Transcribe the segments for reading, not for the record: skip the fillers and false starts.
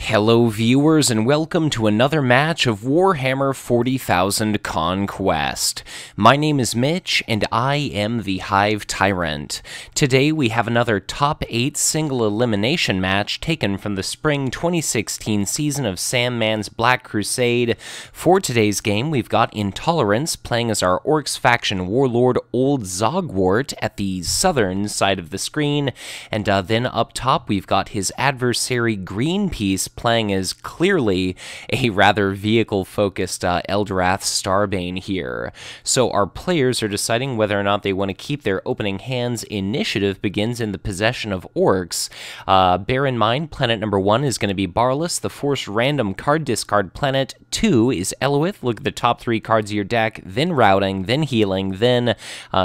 Hello viewers and welcome to another match of Warhammer 40,000 Conquest. My name is Mitch and I am the Hive Tyrant. Today we have another top 8 single elimination match taken from the spring 2016 season of Sandman's Black Crusade. For today's game we've got Intolerance playing as our Orks faction Warlord Old Zogwort at the southern side of the screen, and then up top we've got his adversary Greenpeace playing as clearly a rather vehicle-focused Eldorath Starbane here. So our players are deciding whether or not they want to keep their opening hand's initiative begins in the possession of Orks. Bear in mind, planet number 1 is going to be Barless, the forced random card discard planet. 2 is Eloith. Look at the top 3 cards of your deck, then routing, then healing, then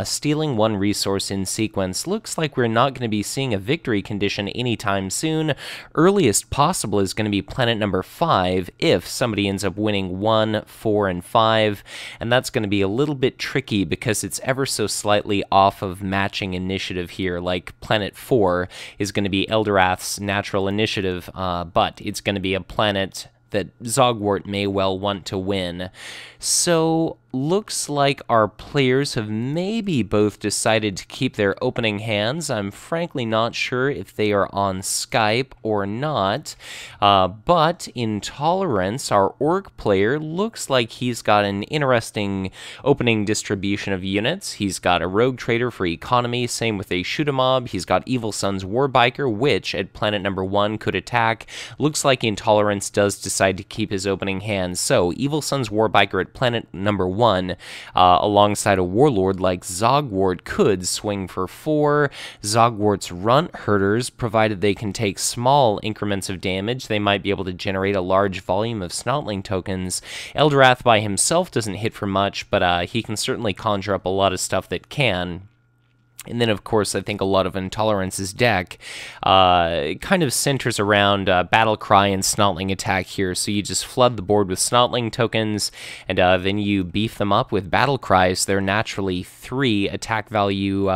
stealing 1 resource in sequence. Looks like we're not going to be seeing a victory condition anytime soon. Earliest possible is going to be planet number 5 if somebody ends up winning 1, 4, and 5, and that's going to be a little bit tricky because it's ever so slightly off of matching initiative here. Like planet 4 is going to be Eldorath's natural initiative, but it's going to be a planet that Zogwort may well want to win. So looks like our players have maybe both decided to keep their opening hands. I'm frankly not sure if they are on Skype or not, but Intolerance, our Orc player, looks like he's got an interesting opening distribution of units. He's got a Rogue Trader for economy, same with a Shoot-a-Mob. He's got Evil Sun's Warbiker, which at planet number 1 could attack. Looks like Intolerance does decide to keep his opening hands. So Evil Sun's Warbiker at planet number 1 alongside a warlord like Zogwort could swing for 4. Zogwort's runt herders, provided they can take small increments of damage, they might be able to generate a large volume of Snotling tokens. Eldorath by himself doesn't hit for much, but he can certainly conjure up a lot of stuff that can. And then, of course, I think a lot of Intolerance's deck kind of centers around Battle Cry and Snotling attack here. So you just flood the board with Snotling tokens, and then you beef them up with Battle Cries. They're naturally 3 attack value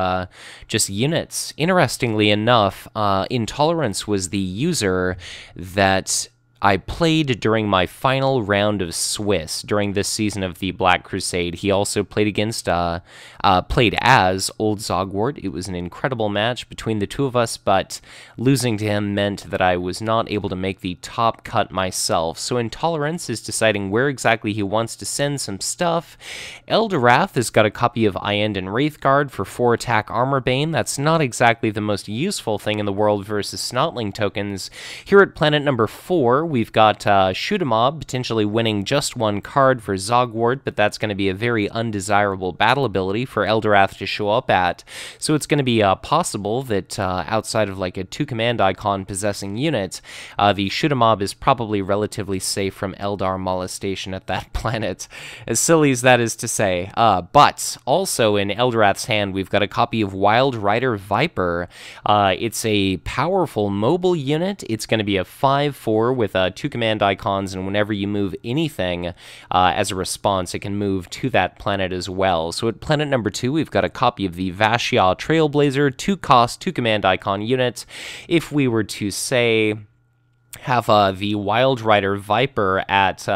just units. Interestingly enough, Intolerance was the user that I played during my final round of Swiss during this season of the Black Crusade. He also played as Old Zogwort. It was an incredible match between the two of us, but losing to him meant that I was not able to make the top cut myself. So Intolerance is deciding where exactly he wants to send some stuff. Eldorath has got a copy of Iend and Wraithguard for 4 attack armor bane. That's not exactly the most useful thing in the world versus Snotling tokens. Here at planet number 4, we've got Shoot-a-Mob potentially winning just 1 card for Zogwort, but that's going to be a very undesirable battle ability for Eldorath to show up at. So it's going to be possible that outside of like a 2 command icon possessing unit, the Shoot-a-Mob is probably relatively safe from Eldar molestation at that planet. As silly as that is to say. But also in Eldorath's hand, we've got a copy of Wild Rider Viper. It's a powerful mobile unit. It's going to be a 5/4 with 2 command icons, and whenever you move anything as a response, it can move to that planet as well. So at planet number 2, we've got a copy of the Vashia Trailblazer, 2 cost, 2 command icon unit. If we were to say have the Wild Rider Viper at,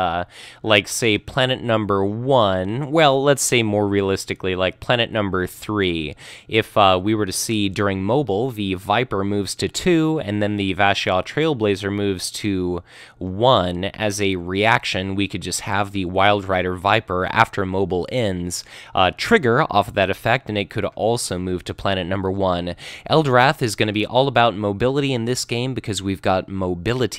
like, say, planet number 1, well, let's say more realistically, like planet number 3. If we were to see during mobile, the Viper moves to 2, and then the Vashia Trailblazer moves to 1, as a reaction, we could just have the Wild Rider Viper, after mobile ends, trigger off of that effect, and it could also move to planet number 1. Eldorath is going to be all about mobility in this game because we've got mobility,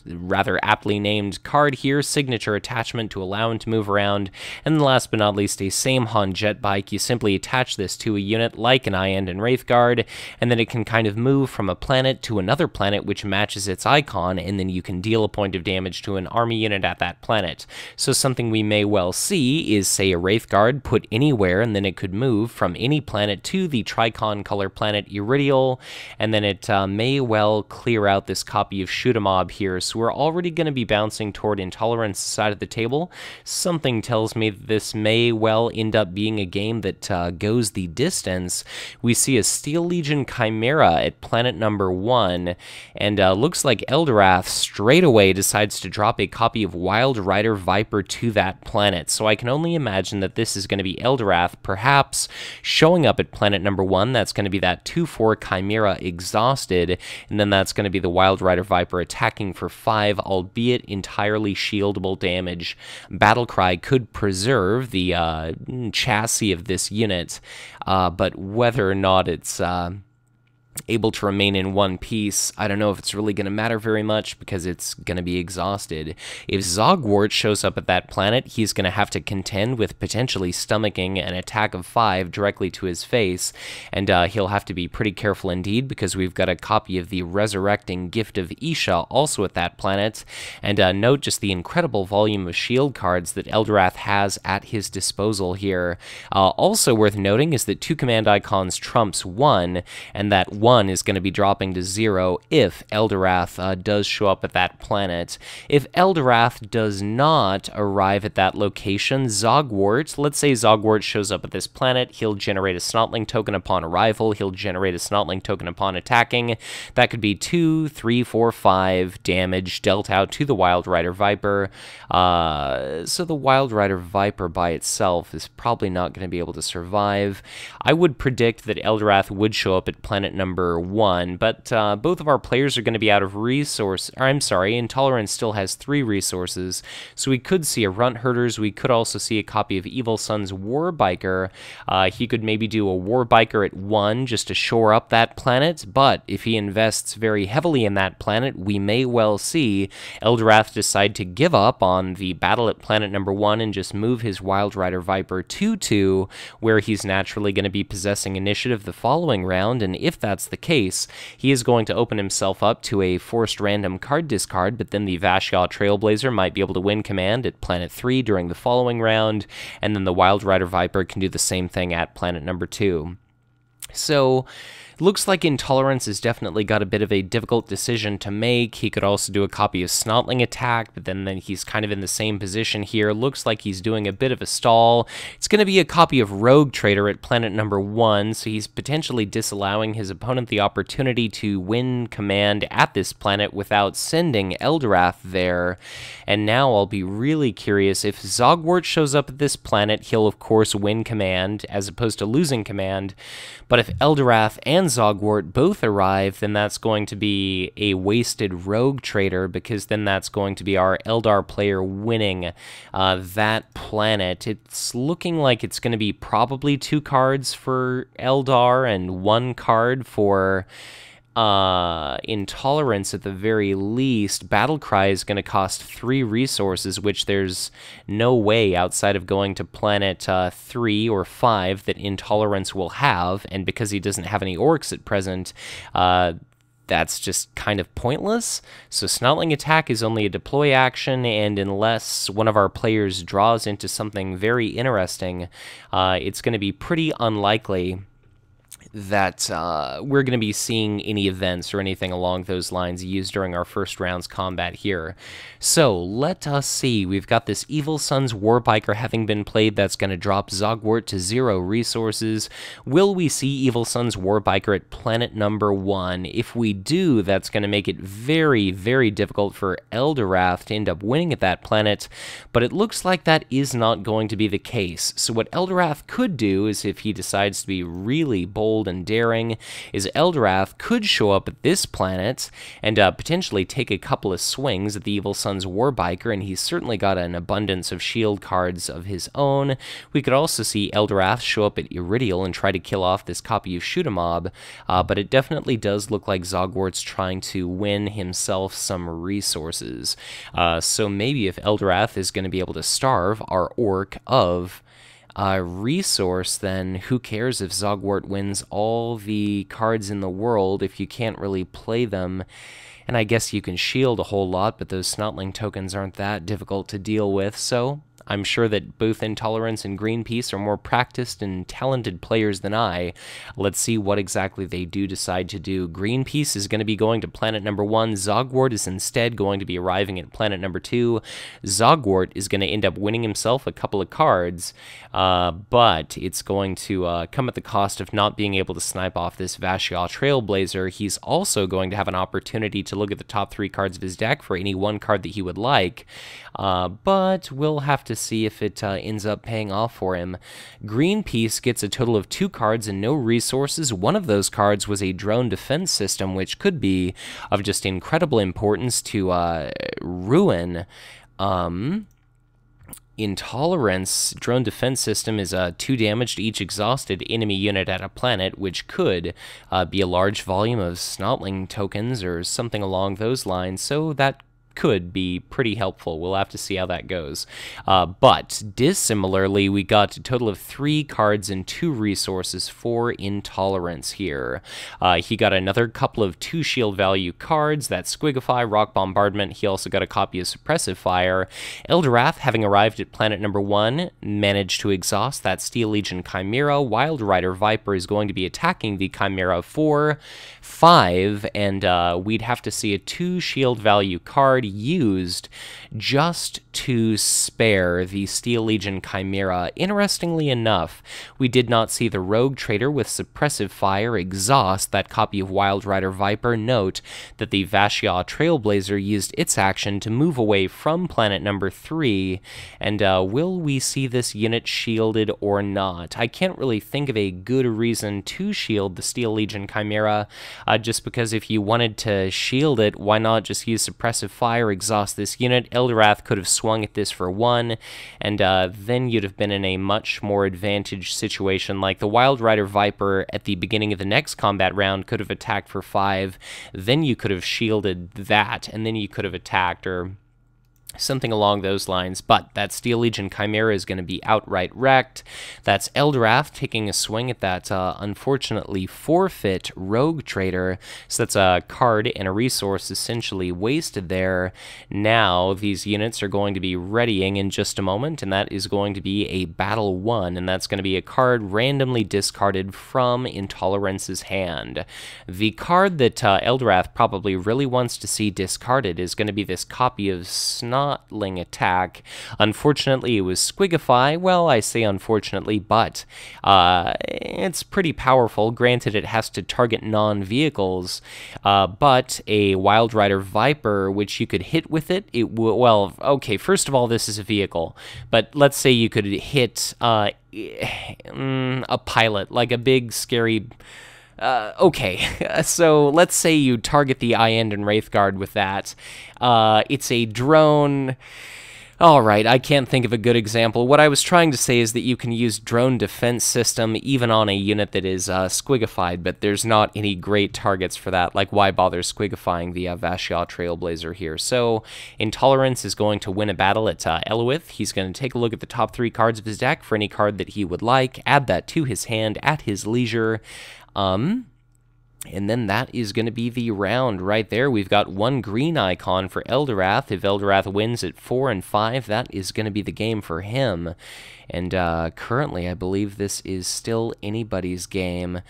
rather aptly named card here, signature attachment to allow him to move around, and then last but not least, a Samehon jet bike. You simply attach this to a unit like an Iend and Wraithguard, and then it can kind of move from a planet to another planet which matches its icon, and then you can deal a point of damage to an army unit at that planet. So something we may well see is, say, a Wraithguard put anywhere, and then it could move from any planet to the Tricon color planet Iridial, and then it may well clear out this copy of Shoot-a-Mob mob here, so we're already going to be bouncing toward intolerance side of the table. Something tells me that this may well end up being a game that goes the distance. We see a Steel Legion Chimera at planet number 1, and looks like Eldorath straight away decides to drop a copy of Wild Rider Viper to that planet. So I can only imagine that this is going to be Eldorath perhaps showing up at planet number 1. That's going to be that 2/4 Chimera exhausted, and then that's going to be the Wild Rider Viper attacking for 5, albeit entirely shieldable damage. Battlecry could preserve the chassis of this unit, but whether or not it's able to remain in one piece, I don't know if it's really going to matter very much because it's going to be exhausted. If Zogwort shows up at that planet, he's going to have to contend with potentially stomaching an attack of 5 directly to his face, and he'll have to be pretty careful indeed because we've got a copy of the Resurrecting Gift of Isha also at that planet, and note just the incredible volume of shield cards that Eldorath has at his disposal here. Also worth noting is that 2 command icons trumps 1, and that 1 is going to be dropping to 0 if Eldorath does show up at that planet. If Eldorath does not arrive at that location, Zogwort, let's say Zogwort shows up at this planet, he'll generate a Snotling token upon arrival, he'll generate a Snotling token upon attacking. That could be 2, 3, 4, 5 damage dealt out to the Wild Rider Viper. So the Wild Rider Viper by itself is probably not going to be able to survive. I would predict that Eldorath would show up at planet number 1, but both of our players are going to be out of resource. I'm sorry, Intolerance still has 3 resources, so we could see a Runt Herders. We could also see a copy of Evil Sun's Warbiker. He could maybe do a Warbiker at 1 just to shore up that planet, but if he invests very heavily in that planet, we may well see Eldorath decide to give up on the battle at planet number 1 and just move his Wild Rider Viper to 2, where he's naturally going to be possessing initiative the following round, and if that's the case, he is going to open himself up to a forced random card discard, but then the Vashyah Trailblazer might be able to win command at planet 3 during the following round, and then the Wild Rider Viper can do the same thing at planet number 2. So looks like Intolerance has definitely got a bit of a difficult decision to make. He could also do a copy of Snotling Attack, but then he's kind of in the same position here. Looks like he's doing a bit of a stall. It's going to be a copy of Rogue Trader at planet number 1, so he's potentially disallowing his opponent the opportunity to win command at this planet without sending Eldorath there. And now I'll be really curious. If Zogwort shows up at this planet, he'll of course win command as opposed to losing command. But if Eldorath and Zogwort both arrive, then that's going to be a wasted Rogue Trader, because then that's going to be our Eldar player winning that planet. It's looking like it's going to be probably 2 cards for Eldar and 1 card for Intolerance at the very least. Battlecry is going to cost 3 resources, which there's no way outside of going to planet 3 or 5 that Intolerance will have, and because he doesn't have any Orks at present, that's just kind of pointless. So Snotling Attack is only a deploy action, and unless one of our players draws into something very interesting, it's going to be pretty unlikely that we're going to be seeing any events or anything along those lines used during our first round's combat here. So let us see. We've got this Evil Sun's Warbiker having been played. That's going to drop Zogwort to 0 resources. Will we see Evil Sun's Warbiker at planet number 1? If we do, that's going to make it very, very difficult for Eldorath to end up winning at that planet, but it looks like that is not going to be the case. So what Eldorath could do is, if he decides to be really bold and daring, is Eldorath could show up at this planet and potentially take a couple of swings at the Evil Sun's Warbiker, and he's certainly got an abundance of shield cards of his own. We could also see Eldorath show up at Iridial and try to kill off this copy of Shoot-'em-Mob, but it definitely does look like Zogwart's trying to win himself some resources. So maybe if Eldorath is going to be able to starve our Ork of resource, then who cares if Zogwort wins all the cards in the world if you can't really play them. And I guess you can shield a whole lot, but those Snotling tokens aren't that difficult to deal with, so I'm sure that both Intolerance and Greenpeace are more practiced and talented players than I. Let's see what exactly they do decide to do. Greenpeace is going to be going to planet number 1. Zogwort is instead going to be arriving at planet number 2. Zogwort is going to end up winning himself a couple of cards, but it's going to come at the cost of not being able to snipe off this Vashial Trailblazer. He's also going to have an opportunity to look at the top 3 cards of his deck for any one card that he would like, but we'll have to see if it ends up paying off for him. Greenpeace gets a total of 2 cards and no resources. One of those cards was a drone defense system, which could be of just incredible importance to ruin Intolerance. Drone defense system is 2 damage to each exhausted enemy unit at a planet, which could be a large volume of Snotling tokens or something along those lines, so that could be pretty helpful. We'll have to see how that goes. But dissimilarly, we got a total of 3 cards and 2 resources for Intolerance here. He got another couple of 2 shield value cards. That's Squigify, Rock Bombardment. He also got a copy of Suppressive Fire. Eldorath, having arrived at planet number 1, managed to exhaust that Steel Legion Chimera. Wild Rider Viper is going to be attacking the Chimera for 5, and we'd have to see a 2 shield value card used just to spare the Steel Legion Chimera. Interestingly enough, we did not see the Rogue Trader with Suppressive Fire exhaust that copy of Wild Rider Viper. Note that the Vashial Trailblazer used its action to move away from planet number 3, and will we see this unit shielded or not? I can't really think of a good reason to shield the Steel Legion Chimera, just because if you wanted to shield it, why not just use Suppressive Fire, exhaust this unit? Eldorath could have swung at this for 1, and then you'd have been in a much more advantaged situation. Like the Wild Rider Viper at the beginning of the next combat round could have attacked for 5, then you could have shielded that, and then you could have attacked, or something along those lines. But that Steel Legion Chimera is going to be outright wrecked. That's Eldorath taking a swing at that unfortunately forfeit Rogue Trader. So that's a card and a resource essentially wasted there. Now these units are going to be readying in just a moment, and that is going to be a Battle 1, and that's going to be a card randomly discarded from Intolerance's hand. The card that Eldorath probably really wants to see discarded is going to be this copy of Snotling Attack. Unfortunately, it was Squigify. Well, I say unfortunately, but it's pretty powerful. Granted, it has to target non-vehicles, but a Wild Rider Viper, which you could hit with it, well, okay, first of all, this is a vehicle, but let's say you could hit a pilot, like a big, scary... okay, so let's say you target the Iendan Wraithguard with that. It's a drone. Alright, I can't think of a good example. What I was trying to say is that you can use drone defense system even on a unit that is squigified, but there's not any great targets for that. Like, why bother squigifying the Vashial Trailblazer here? So, Intolerance is going to win a battle at Elowith. He's going to take a look at the top 3 cards of his deck for any card that he would like, add that to his hand at his leisure. And then that is going to be the round right there. We've got 1 green icon for Eldorath. If Eldorath wins at 4 and 5, that is going to be the game for him. And currently, I believe this is still anybody's game.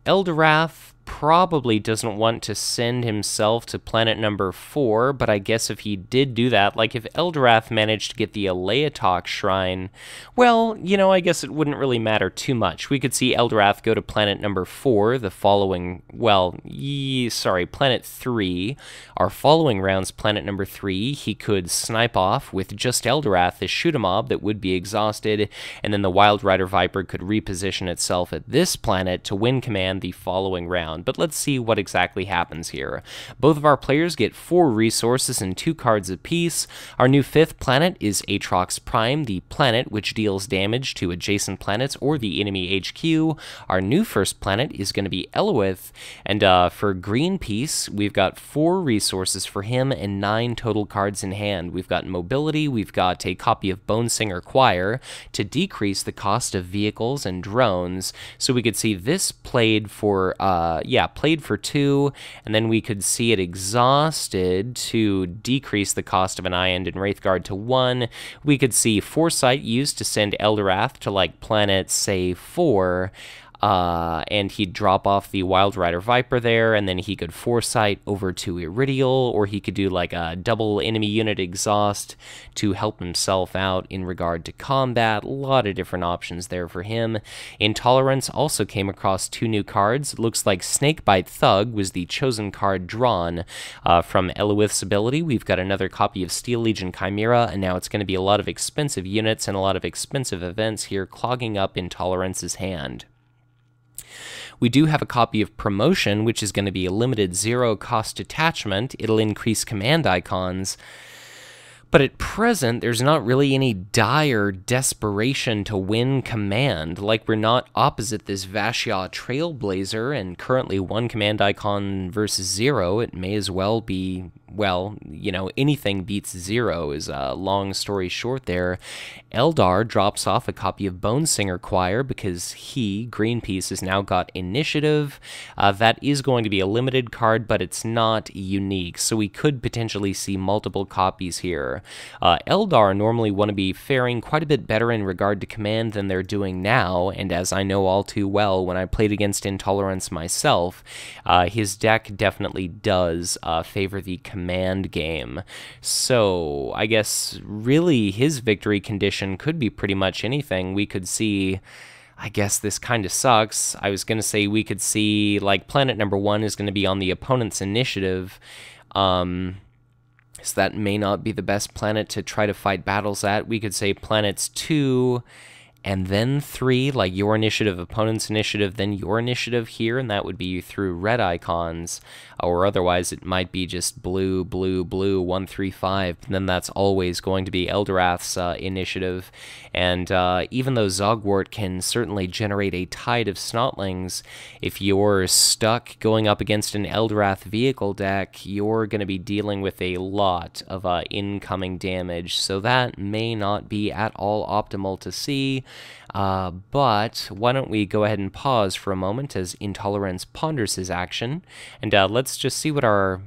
Eldorath probably doesn't want to send himself to planet number 4, but I guess if he did do that, like if Eldorath managed to get the Aleatok Shrine, well, you know, I guess it wouldn't really matter too much. We could see Eldorath go to planet number 4 the following, well, planet 3. Our following round's planet number 3. He could snipe off with just Eldorath, the shoot-a-mob that would be exhausted, and then the Wild Rider Viper could reposition itself at this planet to win command the following round. But let's see what exactly happens here. Both of our players get 4 resources and 2 cards apiece. Our new 5th planet is Aatrox Prime, the planet which deals damage to adjacent planets or the enemy HQ. Our new 1st planet is going to be Elowith, and for Greenpeace, we've got 4 resources for him and 9 total cards in hand. We've got Mobility, we've got a copy of Bonesinger Choir to decrease the cost of vehicles and drones, so we could see this played for yeah, played for 2, and then we could see it exhausted to decrease the cost of an Eye-End and Wraithguard to 1. We could see Foresight used to send Eldorath to, like, planet, say, 4, and he'd drop off the Wild Rider Viper there, and then he could Foresight over to Iridial, or he could do like a double enemy unit exhaust to help himself out in regard to combat. A lot of different options there for him. Intolerance also came across 2 new cards. It looks like Snakebite Thug was the chosen card drawn from Eloith's ability. We've got another copy of Steel Legion Chimera, and now it's going to be a lot of expensive units and a lot of expensive events here clogging up Intolerance's hand. We do have a copy of Promotion, which is going to be a limited 0-cost attachment. It'll increase command icons. But at present, there's not really any dire desperation to win command. Like, we're not opposite this Vashya Trailblazer, and currently 1 command icon versus 0. It may as well be, well, you know, anything beats 0 is a long story short there. Eldar drops off a copy of Bonesinger Choir because he, Greenpeace, has now got Initiative. That is going to be a limited card, but it's not unique, so we could potentially see multiple copies here. Eldar normally want to be faring quite a bit better in regard to command than they're doing now, and as I know all too well when I played against Intolerance myself, his deck definitely does favor the command game. So I guess really his victory condition could be pretty much anything. We could see, I guess this kind of sucks, I was going to say we could see, like, planet number 1 is going to be on the opponent's initiative, so that may not be the best planet to try to fight battles at. We could say planets 2 and then 3, like your initiative, opponent's initiative, then your initiative here, and that would be through red icons, or otherwise it might be just blue, blue, blue, 1, 3, 5, and then that's always going to be Eldorath's initiative. And even though Zogwort can certainly generate a tide of Snotlings, if you're stuck going up against an Eldorath vehicle deck, you're going to be dealing with a lot of incoming damage, so that may not be at all optimal to see. But why don't we go ahead and pause for a moment as Intolerance ponders his action, and let's just see what our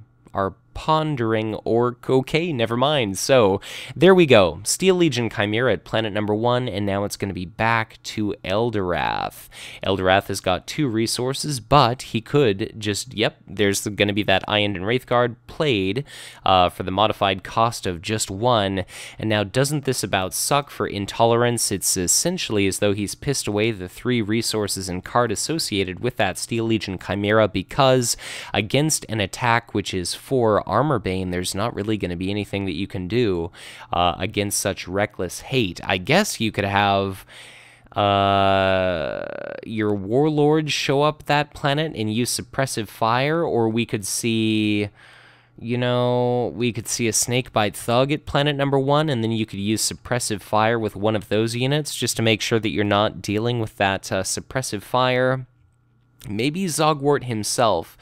pondering orc. Okay, never mind. So there we go. Steel Legion Chimera at planet number 1, and now it's going to be back to Eldorath. Eldorath has got 2 resources, but he could just, yep, there's going to be that Eye-End and Wraithguard played for the modified cost of just 1. And now doesn't this about suck for Intolerance? It's essentially as though he's pissed away the 3 resources and card associated with that Steel Legion Chimera, because against an attack which is 4 Armor Bane, there's not really going to be anything that you can do against such reckless hate. I guess you could have your Warlord show up that planet and use Suppressive Fire, or we could see, you know, we could see a Snakebite Thug at planet number 1, and then you could use Suppressive Fire with one of those units just to make sure that you're not dealing with that Suppressive Fire. Maybe Zogwort himself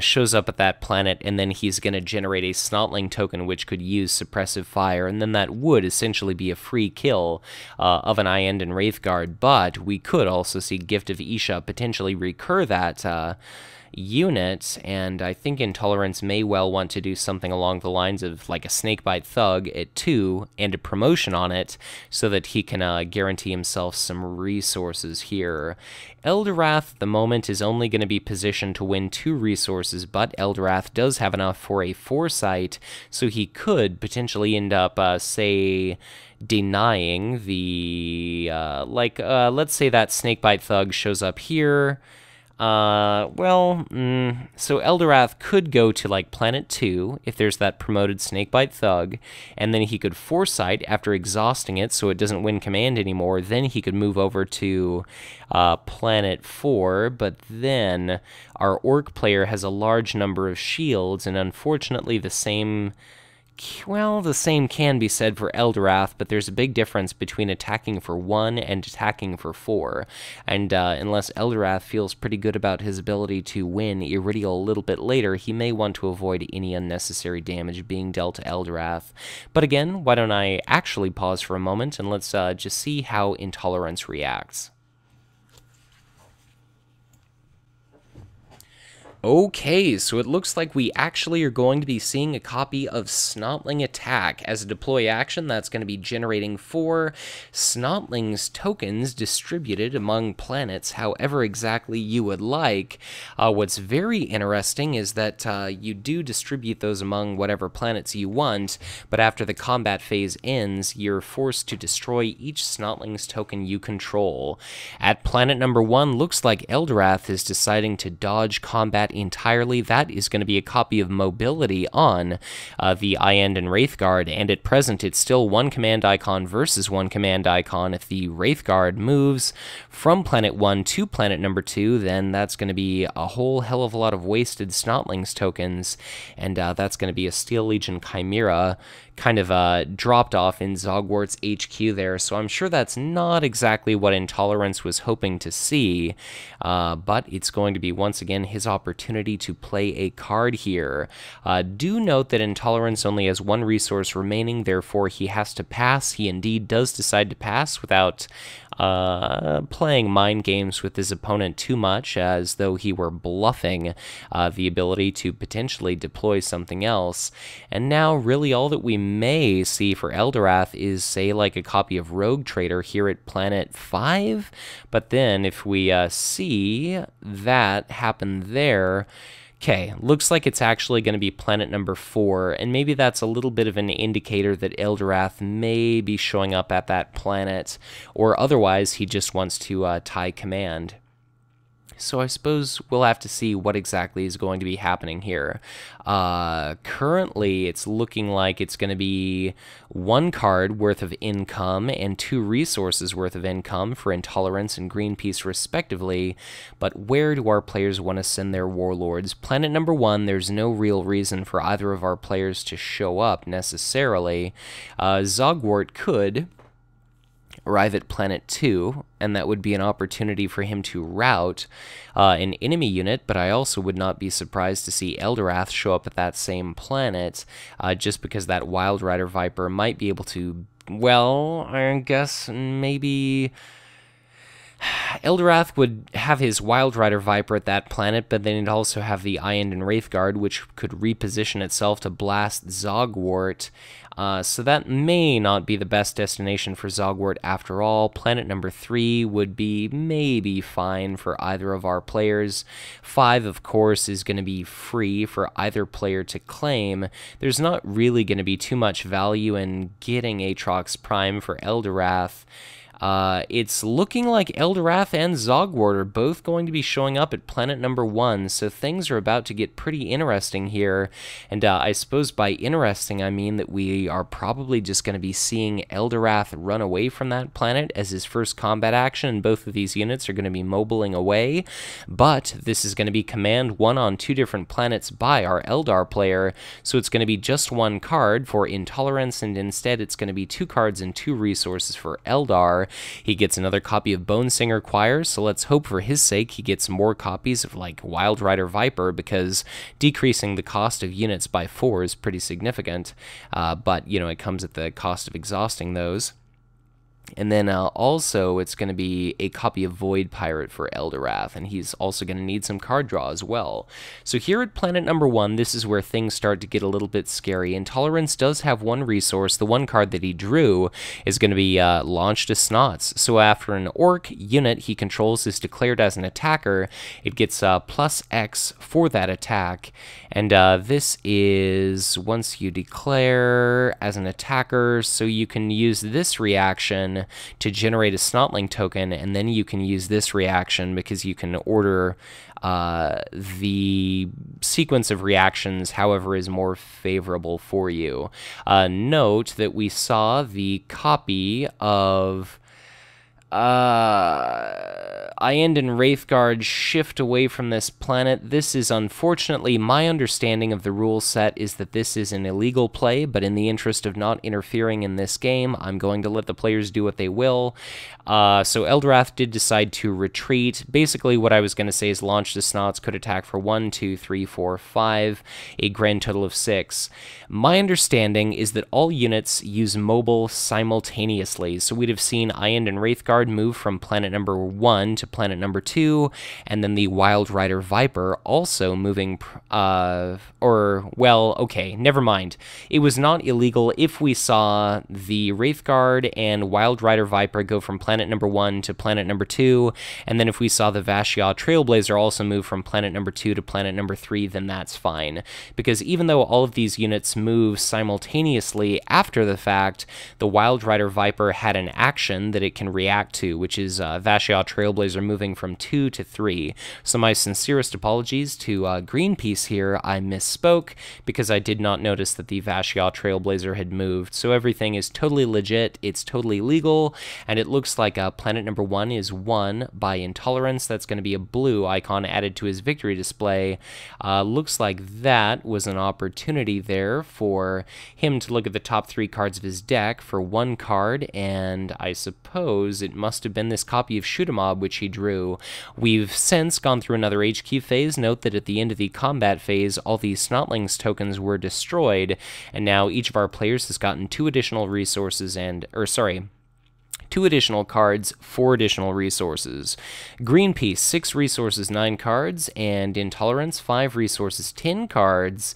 shows up at that planet, and then he's going to generate a Snotling token which could use Suppressive Fire, and then that would essentially be a free kill of an Eye-End and Wraithguard. But we could also see Gift of Isha potentially recur that unit, and I think Intolerance may well want to do something along the lines of like a Snakebite Thug at 2 and a promotion on it so that he can guarantee himself some resources here. Eldorath at the moment is only going to be positioned to win 2 resources, but Eldorath does have enough for a Foresight, so he could potentially end up, say, denying the, let's say that Snakebite Thug shows up here. So Eldorath could go to, like, planet 2, if there's that promoted Snakebite Thug, and then he could Foresight after exhausting it so it doesn't win command anymore. Then he could move over to planet 4, but then our Orc player has a large number of shields, and unfortunately the same can be said for Eldorath, but there's a big difference between attacking for 1 and attacking for 4. And unless Eldorath feels pretty good about his ability to win Iridial a little bit later, he may want to avoid any unnecessary damage being dealt to Eldorath. But again, why don't I actually pause for a moment and let's just see how Intolerance reacts. Okay, so it looks like we actually are going to be seeing a copy of Snotling Attack. As a deploy action, that's going to be generating 4 Snotlings tokens distributed among planets however exactly you would like. What's very interesting is that you do distribute those among whatever planets you want, but after the combat phase ends, you're forced to destroy each Snotlings token you control. At planet number 1, looks like Eldorath is deciding to dodge combat entirely. That is going to be a copy of Mobility on the Iend and Wraithguard, and at present it's still 1 command icon versus 1 command icon. If the Wraithguard moves from planet 1 to planet number 2, then that's going to be a whole hell of a lot of wasted Snotlings tokens, and that's going to be a Steel Legion Chimera kind of dropped off in Zogwart's HQ there, so I'm sure that's not exactly what Intolerance was hoping to see, but it's going to be once again his opportunity to play a card here. Do note that Intolerance only has 1 resource remaining, therefore he has to pass. He indeed does decide to pass without playing mind games with his opponent too much, as though he were bluffing the ability to potentially deploy something else. And now really all that we may see for Eldorath is, say, like a copy of Rogue Trader here at planet 5, but then if we see that happen there, okay, looks like it's actually going to be planet number 4, and maybe that's a little bit of an indicator that Eldorath may be showing up at that planet, or otherwise he just wants to tie command. So I suppose we'll have to see what exactly is going to be happening here. Currently, it's looking like it's going to be 1 card worth of income and 2 resources worth of income for Intolerance and Greenpeace respectively, but where do our players want to send their warlords? Planet number 1, there's no real reason for either of our players to show up necessarily. Zogwort could arrive at planet 2, and that would be an opportunity for him to rout an enemy unit, but I also would not be surprised to see Eldorath show up at that same planet, just because that Wild Rider Viper might be able to, well, I guess maybe Eldorath would have his Wild Rider Viper at that planet, but then it'd also have the Iend and Wraithguard, which could reposition itself to blast Zogwort. So that may not be the best destination for Zogwort after all. Planet number 3 would be maybe fine for either of our players. 5, of course, is going to be free for either player to claim. There's not really going to be too much value in getting Aatrox Prime for Eldorath. It's looking like Eldorath and Zogwort are both going to be showing up at planet number 1, so things are about to get pretty interesting here, and I suppose by interesting I mean that we are probably just going to be seeing Eldorath run away from that planet as his first combat action, and both of these units are going to be mobiling away, but this is going to be command 1 on 2 different planets by our Eldar player, so it's going to be just 1 card for Intolerance, and instead it's going to be 2 cards and 2 resources for Eldar. He gets another copy of Bonesinger Choir, so let's hope for his sake he gets more copies of, like, Wild Rider Viper, because decreasing the cost of units by 4 is pretty significant, but, you know, it comes at the cost of exhausting those. And then also it's going to be a copy of Void Pirate for Eldorath, and he's also going to need some card draw as well. So here at planet number 1, this is where things start to get a little bit scary. Intolerance does have 1 resource. The 1 card that he drew is going to be Launched as Snots. So after an Orc unit he controls is declared as an attacker, it gets plus X for that attack. And this is once you declare as an attacker, so you can use this reaction to generate a Snotling token, and then you can use this reaction because you can order the sequence of reactions however is more favorable for you. Note that we saw the copy of Iend and Wraithguard shift away from this planet. This is unfortunately, my understanding of the rule set is that this is an illegal play, but in the interest of not interfering in this game, I'm going to let the players do what they will. So Eldorath did decide to retreat. Basically what I was going to say is Launched as Snots could attack for 1, 2, 3, 4, 5, a grand total of 6. My understanding is that all units use mobile simultaneously, so we'd have seen Iend and Wraithguard Wraithguard move from planet number 1 to planet number 2, and then the Wild Rider Viper also moving, okay, never mind. It was not illegal if we saw the Wraithguard and Wild Rider Viper go from planet number 1 to planet number 2, and then if we saw the Vash'ya Trailblazer also move from planet number 2 to planet number 3, then that's fine. Because even though all of these units move simultaneously after the fact, the Wild Rider Viper had an action that it can react to, which is Vash'ya Trailblazer moving from 2 to 3. So my sincerest apologies to Greenpeace here. I misspoke because I did not notice that the Vash'ya Trailblazer had moved. So everything is totally legit, it's totally legal, and it looks like planet number 1 is won by Intolerance. That's going to be a blue icon added to his victory display. Looks like that was an opportunity there for him to look at the top 3 cards of his deck for 1 card, and I suppose it must have been this copy of Shoot 'em Mob which he drew. We've since gone through another HQ phase. Note that at the end of the combat phase, all the Snotlings tokens were destroyed, and now each of our players has gotten 2 additional resources and, 2 additional cards, 4 additional resources. Greenpeace, 6 resources, 9 cards, and Intolerance, 5 resources, 10 cards.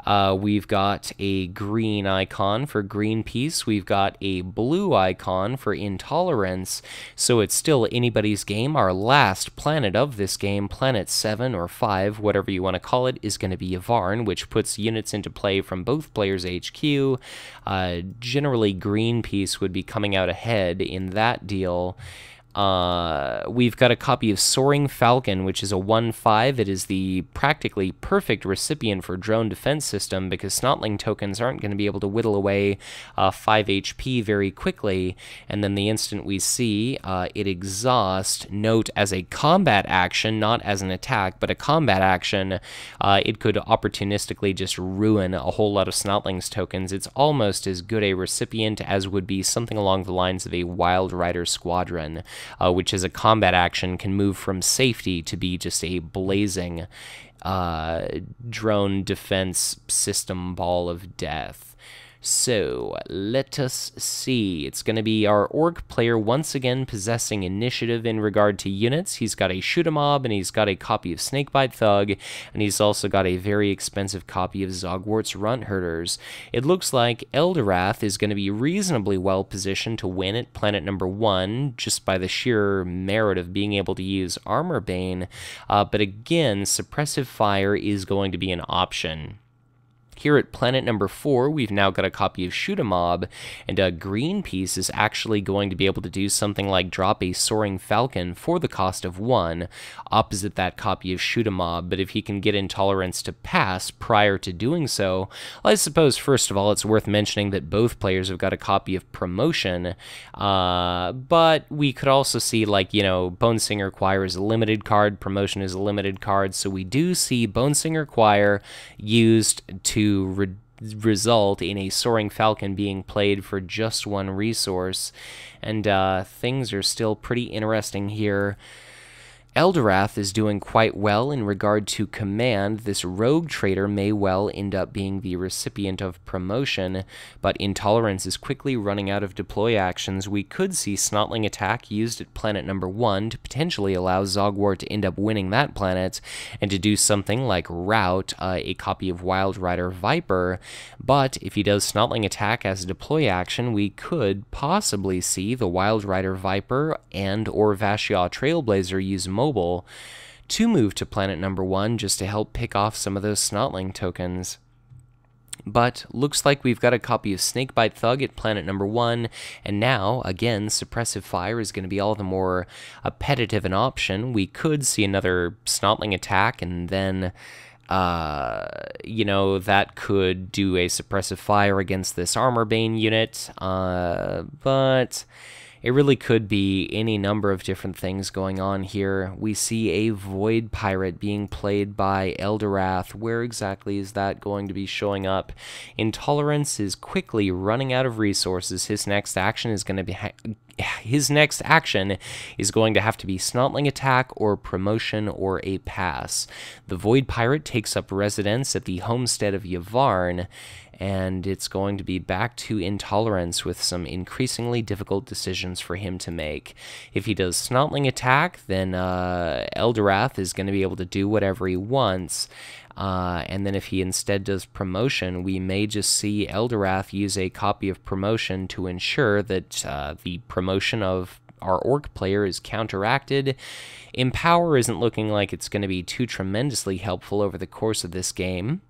We've got a green icon for Greenpeace. We've got a blue icon for Intolerance, so it's still anybody's game. Our last planet of this game, planet 7 or 5, whatever you want to call it, is going to be Yavvarn, which puts units into play from both players' HQ. Generally, Greenpeace would be coming out ahead in that deal. We've got a copy of Soaring Falcon, which is a 1/5. It is the practically perfect recipient for Drone Defense System because Snotling tokens aren't going to be able to whittle away 5 HP very quickly, and then the instant we see it exhaust, note as a combat action, not as an attack, but a combat action, it could opportunistically just ruin a whole lot of Snotlings tokens. It's almost as good a recipient as would be something along the lines of a Wild Rider Squadron, which is a combat action, can move from safety to be just a blazing drone defense system ball of death. So, let us see. It's going to be our Orc player once again possessing initiative in regard to units. He's got a Shoot 'em Mob, and he's got a copy of Snakebite Thug, and he's also got a very expensive copy of Zogwart's Runt Herders. It looks like Eldorath is going to be reasonably well positioned to win at planet number 1, just by the sheer merit of being able to use Armor Bane, but again, Suppressive Fire is going to be an option. Here at planet number 4, we've now got a copy of Shoot 'em Mob, and Greenpeace is actually going to be able to do something like drop a Soaring Falcon for the cost of 1, opposite that copy of Shoot 'em Mob, but if he can get Intolerance to pass prior to doing so, well, I suppose first of all it's worth mentioning that both players have got a copy of Promotion, but we could also see, like, you know, Bonesinger Choir is a limited card, Promotion is a limited card, so we do see Bonesinger Choir used to result in a Soaring Falcon being played for just 1 resource, and things are still pretty interesting here. Eldorath is doing quite well in regard to command. This rogue trader may well end up being the recipient of promotion, but Intolerance is quickly running out of deploy actions. We could see Snotling Attack used at planet number 1 to potentially allow Zogwart to end up winning that planet, and to do something like rout a copy of Wild Rider Viper, but if he does Snotling Attack as a deploy action, we could possibly see the Wild Rider Viper and or Vash'ya Trailblazer use mobile to move to planet number 1 just to help pick off some of those Snotling tokens. But looks like we've got a copy of Snakebite Thug at planet number 1, and now, again, Suppressive Fire is going to be all the more appetitive an option. We could see another Snotling Attack, and then you know, that could do a Suppressive Fire against this Armor Bane unit, but it really could be any number of different things going on here. We see a Void Pirate being played by Eldorath. Where exactly is that going to be showing up? Intolerance is quickly running out of resources. His next action is going to be have to be Snotling Attack or Promotion or a Pass. The Void Pirate takes up residence at the homestead of Yavvarn, and it's going to be back to intolerance with some increasingly difficult decisions for him to make. If he does Snotling attack, then Eldorath is going to be able to do whatever he wants. And then if he instead does promotion, we may just see Eldorath use a copy of promotion to ensure that the promotion of our Orc player is counteracted. Empower isn't looking like it's going to be too tremendously helpful over the course of this game,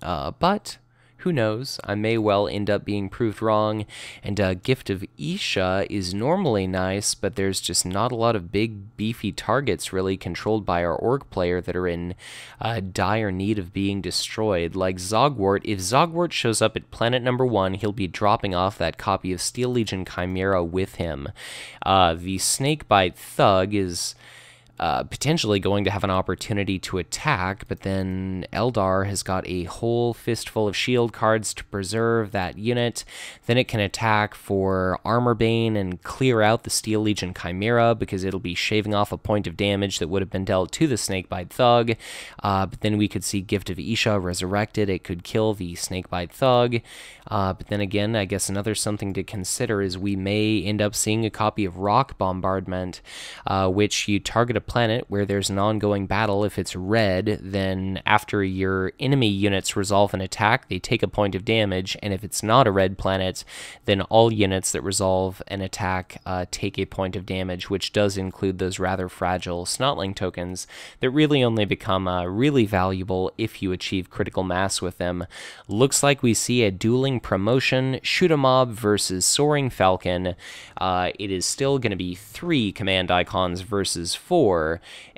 but who knows? I may well end up being proved wrong, and Gift of Isha is normally nice, but there's just not a lot of big, beefy targets really controlled by our Orc player that are in dire need of being destroyed. Like Zogwort, if Zogwort shows up at planet number 1, he'll be dropping off that copy of Steel Legion Chimera with him. The Snakebite Thug is potentially going to have an opportunity to attack, but then Eldar has got a whole fistful of shield cards to preserve that unit. Then it can attack for Armor Bane and clear out the Steel Legion Chimera, because it'll be shaving off a point of damage that would have been dealt to the Snakebite Thug. But then we could see Gift of Isha resurrected. It could kill the Snakebite Thug. But then again, I guess another something to consider is we may end up seeing a copy of Rock Bombardment, which you target a planet where there's an ongoing battle. If it's red, then after your enemy units resolve an attack, they take a point of damage, and if it's not a red planet, then all units that resolve an attack take a point of damage, which does include those rather fragile Snotling tokens that really only become really valuable if you achieve critical mass with them. Looks like we see a dueling promotion, Shoot a Mob versus Soaring Falcon. It is still going to be 3 command icons versus 4,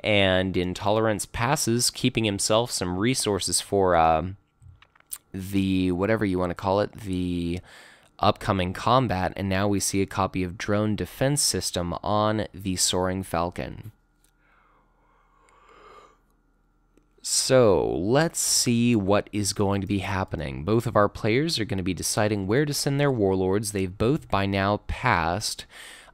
and Intolerance passes, keeping himself some resources for the, whatever you want to call it, the upcoming combat, and now we see a copy of Drone Defense System on the Soaring Falcon. So, let's see what is going to be happening. Both of our players are going to be deciding where to send their warlords. They've both by now passed.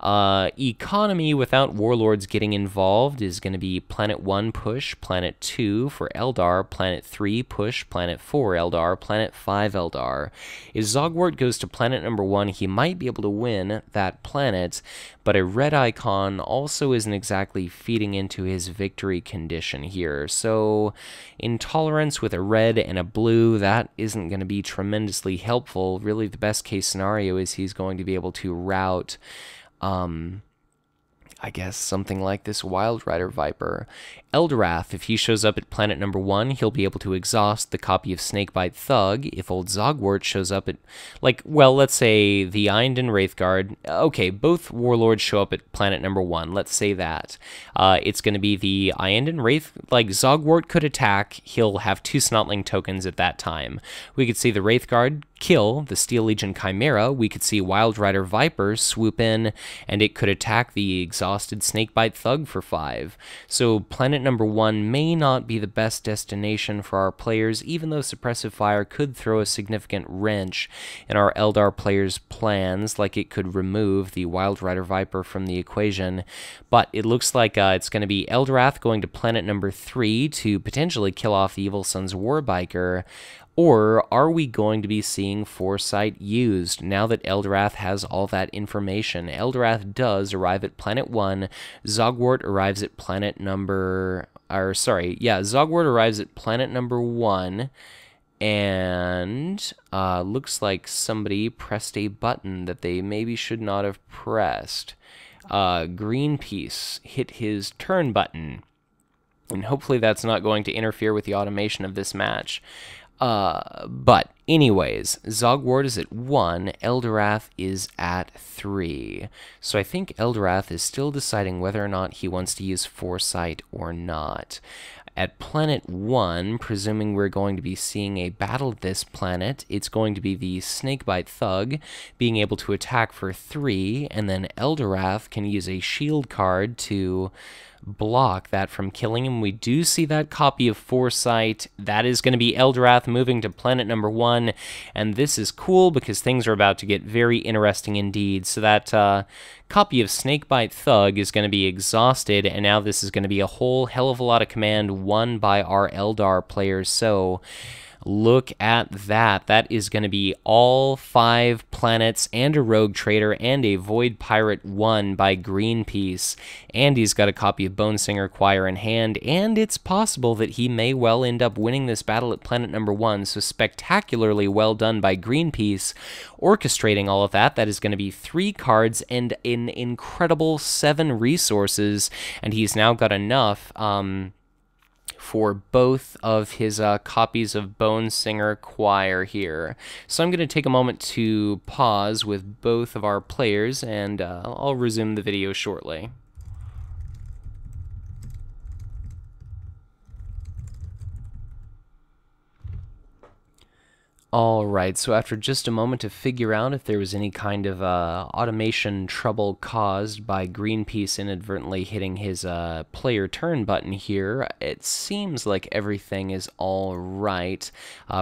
Economy without warlords getting involved is going to be Planet 1 push, Planet 2 for Eldar, Planet 3 push, Planet 4 Eldar, Planet 5 Eldar. If Zogwort goes to Planet number 1, he might be able to win that planet, but a red icon also isn't exactly feeding into his victory condition here. So, Intolerance with a red and a blue, that isn't going to be tremendously helpful. Really, the best case scenario is he's going to be able to route I guess something like this Wild Rider Viper. Eldorath, if he shows up at planet number 1, he'll be able to exhaust the copy of Snakebite Thug. If old Zogwort shows up at, like, well, let's say the Inden Wraithguard. Okay, both warlords show up at planet number 1. Let's say that. It's going to be the Inden Wraith, like, Zogwort could attack. He'll have 2 Snotling tokens at that time. We could see the Wraithguard kill the Steel Legion Chimera. We could see Wild Rider Viper swoop in, and it could attack the exhausted Snakebite Thug for 5. So planet number 1 may not be the best destination for our players, even though Suppressive Fire could throw a significant wrench in our Eldar players' plans, like it could remove the Wild Rider Viper from the equation. But it looks like it's going to be Eldorath going to planet number 3 to potentially kill off the Evil Sun's Warbiker. Or are we going to be seeing Foresight used now that Eldorath has all that information? Eldorath does arrive at planet 1. Zogwort arrives at planet number... Zogwort arrives at planet number 1. And looks like somebody pressed a button that they maybe should not have pressed. Greenpeace hit his turn button. And hopefully that's not going to interfere with the automation of this match. But anyways, Zogwort is at 1, Eldorath is at 3. So I think Eldorath is still deciding whether or not he wants to use Foresight or not. At planet 1, presuming we're going to be seeing a battle of this planet, it's going to be the Snakebite Thug being able to attack for 3, and then Eldorath can use a shield card to block that from killing him. We do see that copy of Foresight. That is going to be Eldorath moving to planet number 1, and this is cool because things are about to get very interesting indeed. So that copy of Snakebite Thug is going to be exhausted, and now this is going to be a whole hell of a lot of command won by our Eldar players. So Look at that. That is going to be all 5 planets and a rogue trader and a void pirate 1 by Greenpeace. And he's got a copy of Bonesinger Choir in hand, and it's possible that he may well end up winning this battle at planet number 1, so spectacularly well done by Greenpeace, orchestrating all of that. That is going to be 3 cards and an incredible 7 resources, and he's now got enough for both of his copies of Bonesinger Choir here. So I'm going to take a moment to pause with both of our players, and I'll resume the video shortly. Alright, so after just a moment to figure out if there was any kind of automation trouble caused by Greenpeace inadvertently hitting his player turn button here, it seems like everything is alright.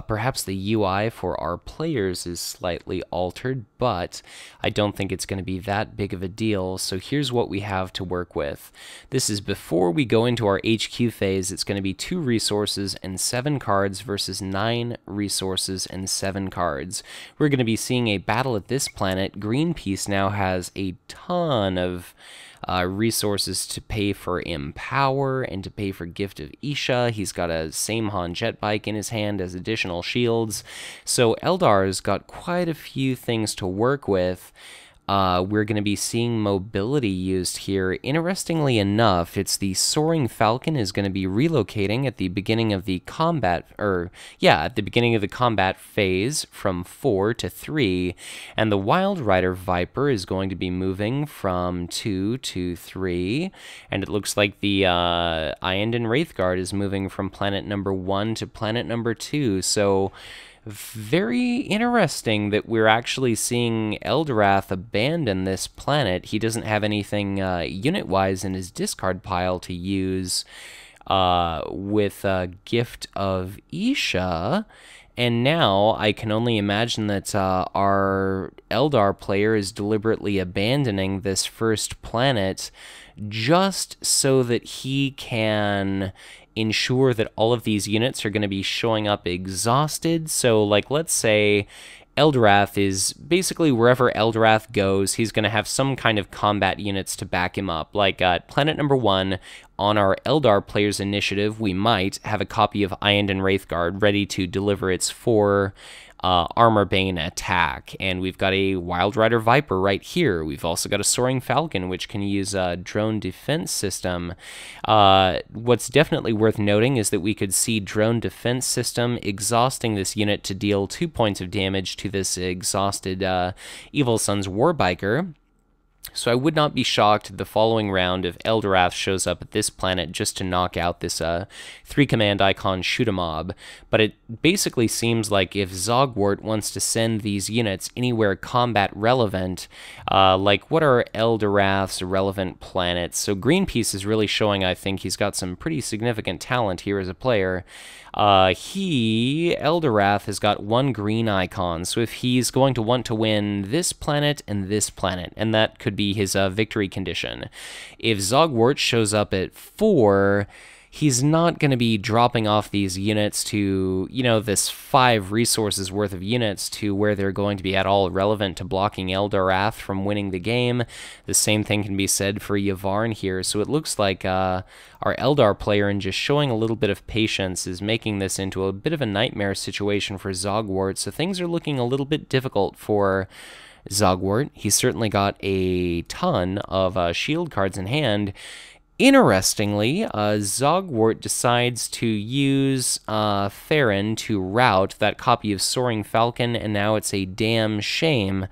Perhaps the UI for our players is slightly altered, but I don't think it's going to be that big of a deal, so here's what we have to work with. This is before we go into our HQ phase. It's going to be 2 resources and 7 cards versus 9 resources and 7 cards. We're going to be seeing a battle at this planet. Greenpeace now has a ton of resources to pay for Empower and to pay for Gift of Isha. He's got a Samehan jet bike in his hand as additional shields. So Eldar's got quite a few things to work with. We're going to be seeing mobility used here. Interestingly enough, it's the Soaring Falcon is going to be relocating at the beginning of the combat, at the beginning of the combat phase from 4 to 3, and the Wild Rider Viper is going to be moving from 2 to 3, and it looks like the Iandon Wraithguard is moving from planet number 1 to planet number 2, so very interesting that we're actually seeing Eldorath abandon this planet. He doesn't have anything unit-wise in his discard pile to use with Gift of Isha, and now I can only imagine that our Eldar player is deliberately abandoning this first planet just so that he can ensure that all of these units are going to be showing up exhausted. So, like, let's say Eldorath is basically wherever Eldorath goes, he's going to have some kind of combat units to back him up. Like at planet number 1, on our Eldar player's initiative, we might have a copy of Iandon Wraithguard ready to deliver its 4 Armor Bane attack, and we've got a Wild Rider Viper right here. We've also got a Soaring Falcon, which can use a drone defense system. What's definitely worth noting is that we could see drone defense system exhausting this unit to deal 2 points of damage to this exhausted Evil Sun's Warbiker. So I would not be shocked the following round if Eldorath shows up at this planet just to knock out this 3-command icon shoot-a-mob. But it basically seems like if Zogwort wants to send these units anywhere combat relevant, like what are Eldorath's relevant planets? So Greenpeace is really showing, I think, he's got some pretty significant talent here as a player. Eldorath has got 1 green icon, so if he's going to want to win this planet, and that could be his victory condition. If Zogwort shows up at 4, he's not going to be dropping off these units to, this 5 resources worth of units to where they're going to be at all relevant to blocking Eldorath from winning the game. The same thing can be said for Yavvarn here, so it looks like our Eldar player, and just showing a little bit of patience, is making this into a bit of a nightmare situation for Zogwort, so things are looking a little bit difficult for Zogwort. He's certainly got a ton of shield cards in hand. Interestingly, Zogwort decides to use Theron to rout that copy of Soaring Falcon, and now it's a damn shame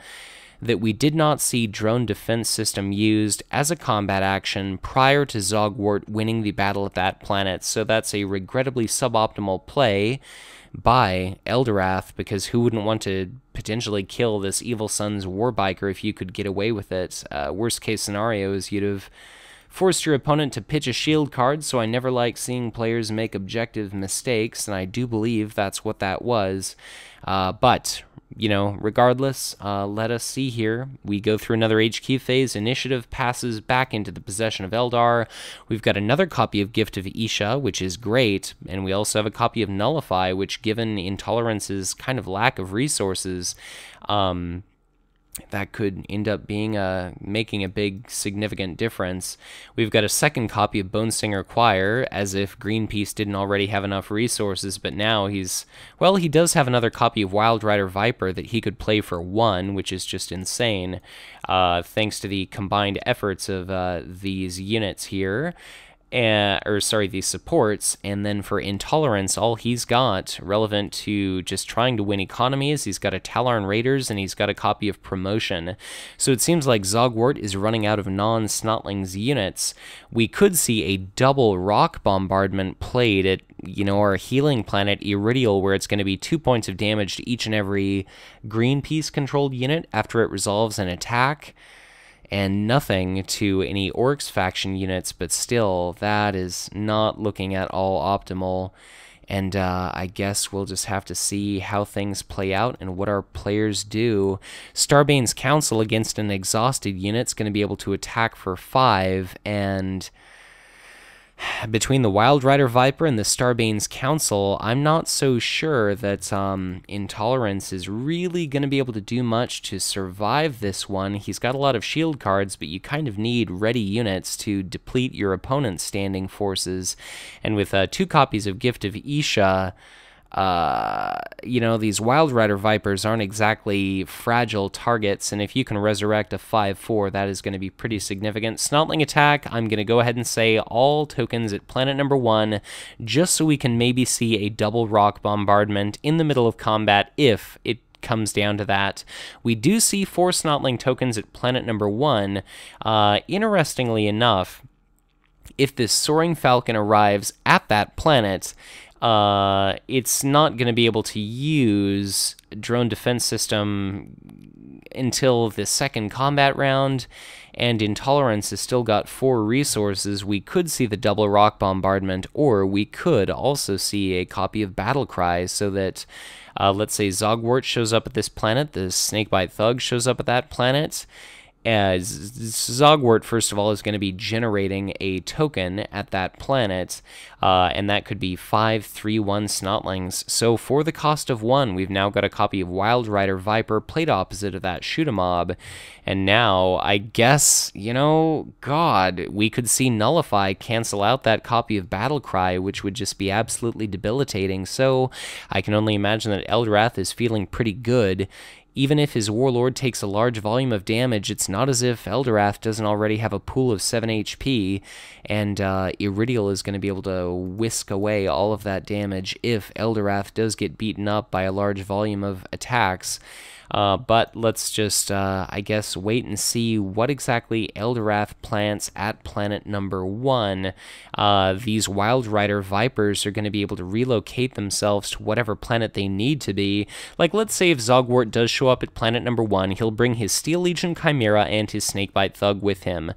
that we did not see drone defense system used as a combat action prior to Zogwort winning the battle at that planet, so that's a regrettably suboptimal play by Eldorath, because who wouldn't want to potentially kill this Evil Sun's Warbiker if you could get away with it? Worst case scenario is you'd have forced your opponent to pitch a shield card, so I never like seeing players make objective mistakes, and I do believe that's what that was. But you know, regardless, let us see here. We go through another HQ phase. Initiative passes back into the possession of Eldar. We've got another copy of Gift of Isha, which is great, and we also have a copy of Nullify, which, given Intolerance's kind of lack of resources, that could end up being making a big significant difference. We've got a second copy of Bonesinger Choir, as if Greenpeace didn't already have enough resources, but now he does have another copy of Wild Rider Viper that he could play for 1, which is just insane, thanks to the combined efforts of these units here. These supports, and then for Intolerance, all he's got relevant to just trying to win economies, he's got a Tallarn Raiders, and he's got a copy of Promotion. So it seems like Zogwort is running out of non-Snotlings units. We could see a double rock bombardment played at, you know, our healing planet Iridial, where it's going to be 2 points of damage to each and every Greenpeace-controlled unit after it resolves an attack, and nothing to any Orks faction units, but still, that is not looking at all optimal. And I guess we'll just have to see how things play out and what our players do. Starbane's Council against an exhausted unit is going to be able to attack for 5, and between the Wild Rider Viper and the Starbane's Council, I'm not so sure that Intolerance is really going to be able to do much to survive this one. He's got a lot of shield cards, but you kind of need ready units to deplete your opponent's standing forces. And with 2 copies of Gift of Isha, you know, these Wild Rider Vipers aren't exactly fragile targets, and if you can resurrect a 5/4, that is going to be pretty significant. Snotling attack, I'm going to go ahead and say all tokens at planet number 1, just so we can maybe see a double rock bombardment in the middle of combat if it comes down to that. We do see 4 Snotling tokens at planet number 1. Interestingly enough, if this Soaring Falcon arrives at that planet, it's not going to be able to use Drone Defense System until the second combat round, and Intolerance has still got 4 resources. We could see the double rock bombardment, or we could also see a copy of Battlecry, so that, let's say Zogwort shows up at this planet, the Snakebite Thug shows up at that planet, as Zogwort, first of all, is going to be generating a token at that planet, and that could be 5/3/1 Snotlings. So for the cost of 1, we've now got a copy of Wild Rider Viper played opposite of that Shoot-'em-Mob, and now, I guess, you know, God, we could see Nullify cancel out that copy of Battlecry, which would just be absolutely debilitating. So I can only imagine that Eldorath is feeling pretty good. Even if his Warlord takes a large volume of damage, it's not as if Eldorath doesn't already have a pool of 7 HP, and Iridial is going to be able to whisk away all of that damage if Eldorath does get beaten up by a large volume of attacks. But let's just, I guess, wait and see what exactly Eldorath plants at planet number 1. These Wild Rider Vipers are going to be able to relocate themselves to whatever planet they need to be. Like, let's say if Zogwort does show up at planet number 1, he'll bring his Steel Legion Chimera and his Snakebite Thug with him.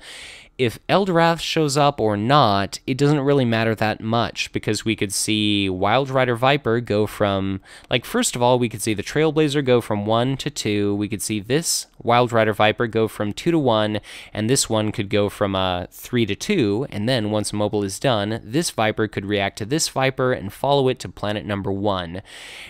If Eldorath shows up or not, it doesn't really matter that much, because we could see Wild Rider Viper go from, like, first of all, we could see the Trailblazer go from 1 to 2, we could see this Wild Rider Viper go from 2 to 1, and this one could go from 3 to 2, and then once mobile is done, this Viper could react to this Viper and follow it to planet number 1.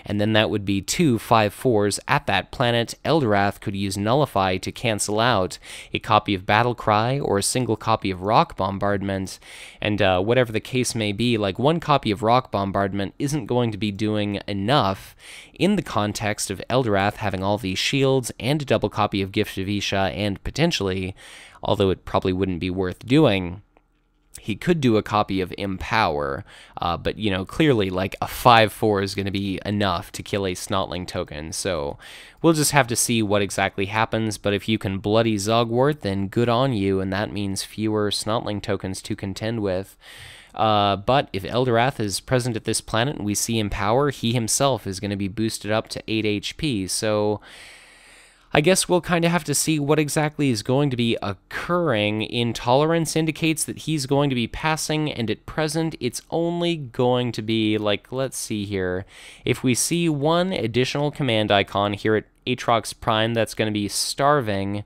And then that would be 2 5/4s at that planet. Eldorath could use Nullify to cancel out a copy of Battlecry or a single copy of Rock Bombardment, and whatever the case may be, like, 1 copy of Rock Bombardment isn't going to be doing enough in the context of Eldorath having all these shields and a double copy of Gift of Isha, and potentially, although it probably wouldn't be worth doing, he could do a copy of Empower, but, you know, clearly, like, a 5/4 is going to be enough to kill a Snotling token, so we'll just have to see what exactly happens. But if you can bloody Zogwort, then good on you, and that means fewer Snotling tokens to contend with. But if Eldorath is present at this planet and we see Empower, he himself is going to be boosted up to 8 HP, so I guess we'll kind of have to see what exactly is going to be occurring. Intolerance indicates that he's going to be passing, and at present, it's only going to be, like, let's see here. If we see one additional command icon here at Aatrox Prime, that's going to be starving.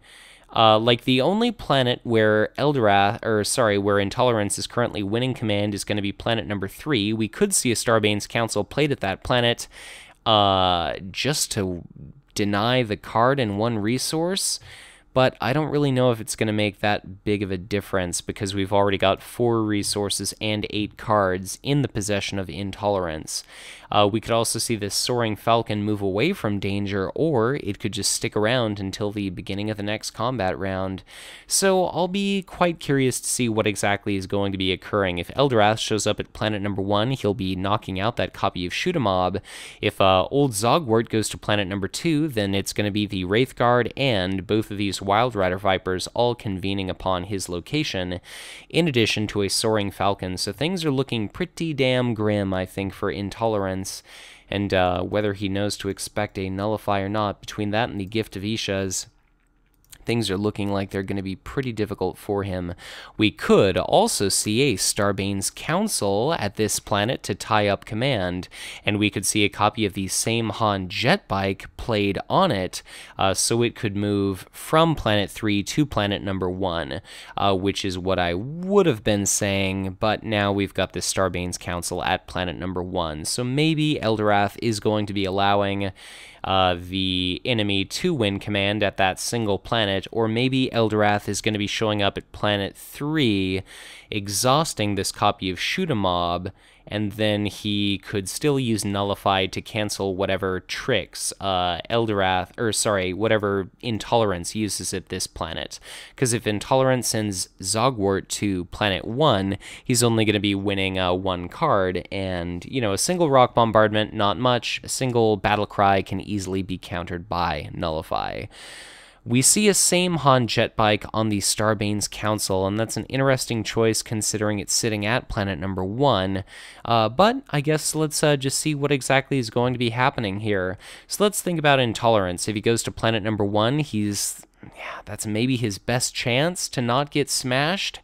Like, the only planet where where Intolerance is currently winning command is going to be planet number 3. We could see a Starbane's Council played at that planet, just to deny the card and one resource, but I don't really know if it's going to make that big of a difference because we've already got 4 resources and 8 cards in the possession of Intolerance. We could also see this Soaring Falcon move away from danger, or it could just stick around until the beginning of the next combat round. So I'll be quite curious to see what exactly is going to be occurring. If Eldorath shows up at planet number 1, he'll be knocking out that copy of Shoot 'em Mob. If Old Zogwort goes to planet number 2, then it's going to be the Wraith Guard and both of these Wild Rider Vipers all convening upon his location, in addition to a Soaring Falcon. So things are looking pretty damn grim, I think, for Intolerance. And whether he knows to expect a Nullify or not, between that and the Gift of Ishas, things are looking like they're going to be pretty difficult for him. We could also see a Starbane's Council at this planet to tie up command, and we could see a copy of the same Han jet bike played on it, so it could move from planet 3 to planet number 1, which is what I would have been saying, but now we've got this Starbane's Council at planet number 1, so maybe Eldorath is going to be allowing the enemy to win command at that single planet, or maybe Eldorath is going to be showing up at planet 3, exhausting this copy of Shoot 'em Mob, and then he could still use Nullify to cancel whatever tricks whatever Intolerance uses at this planet. Because if Intolerance sends Zogwort to planet 1, he's only going to be winning 1 card, and, you know, a single Rock Bombardment, not much. A single Battle Cry can easily be countered by Nullify. We see a same Han jet bike on the Starbane's Council, and that's an interesting choice considering it's sitting at planet number 1, but I guess let's just see what exactly is going to be happening here. So let's think about Intolerance. If he goes to planet number 1, that's maybe his best chance to not get smashed,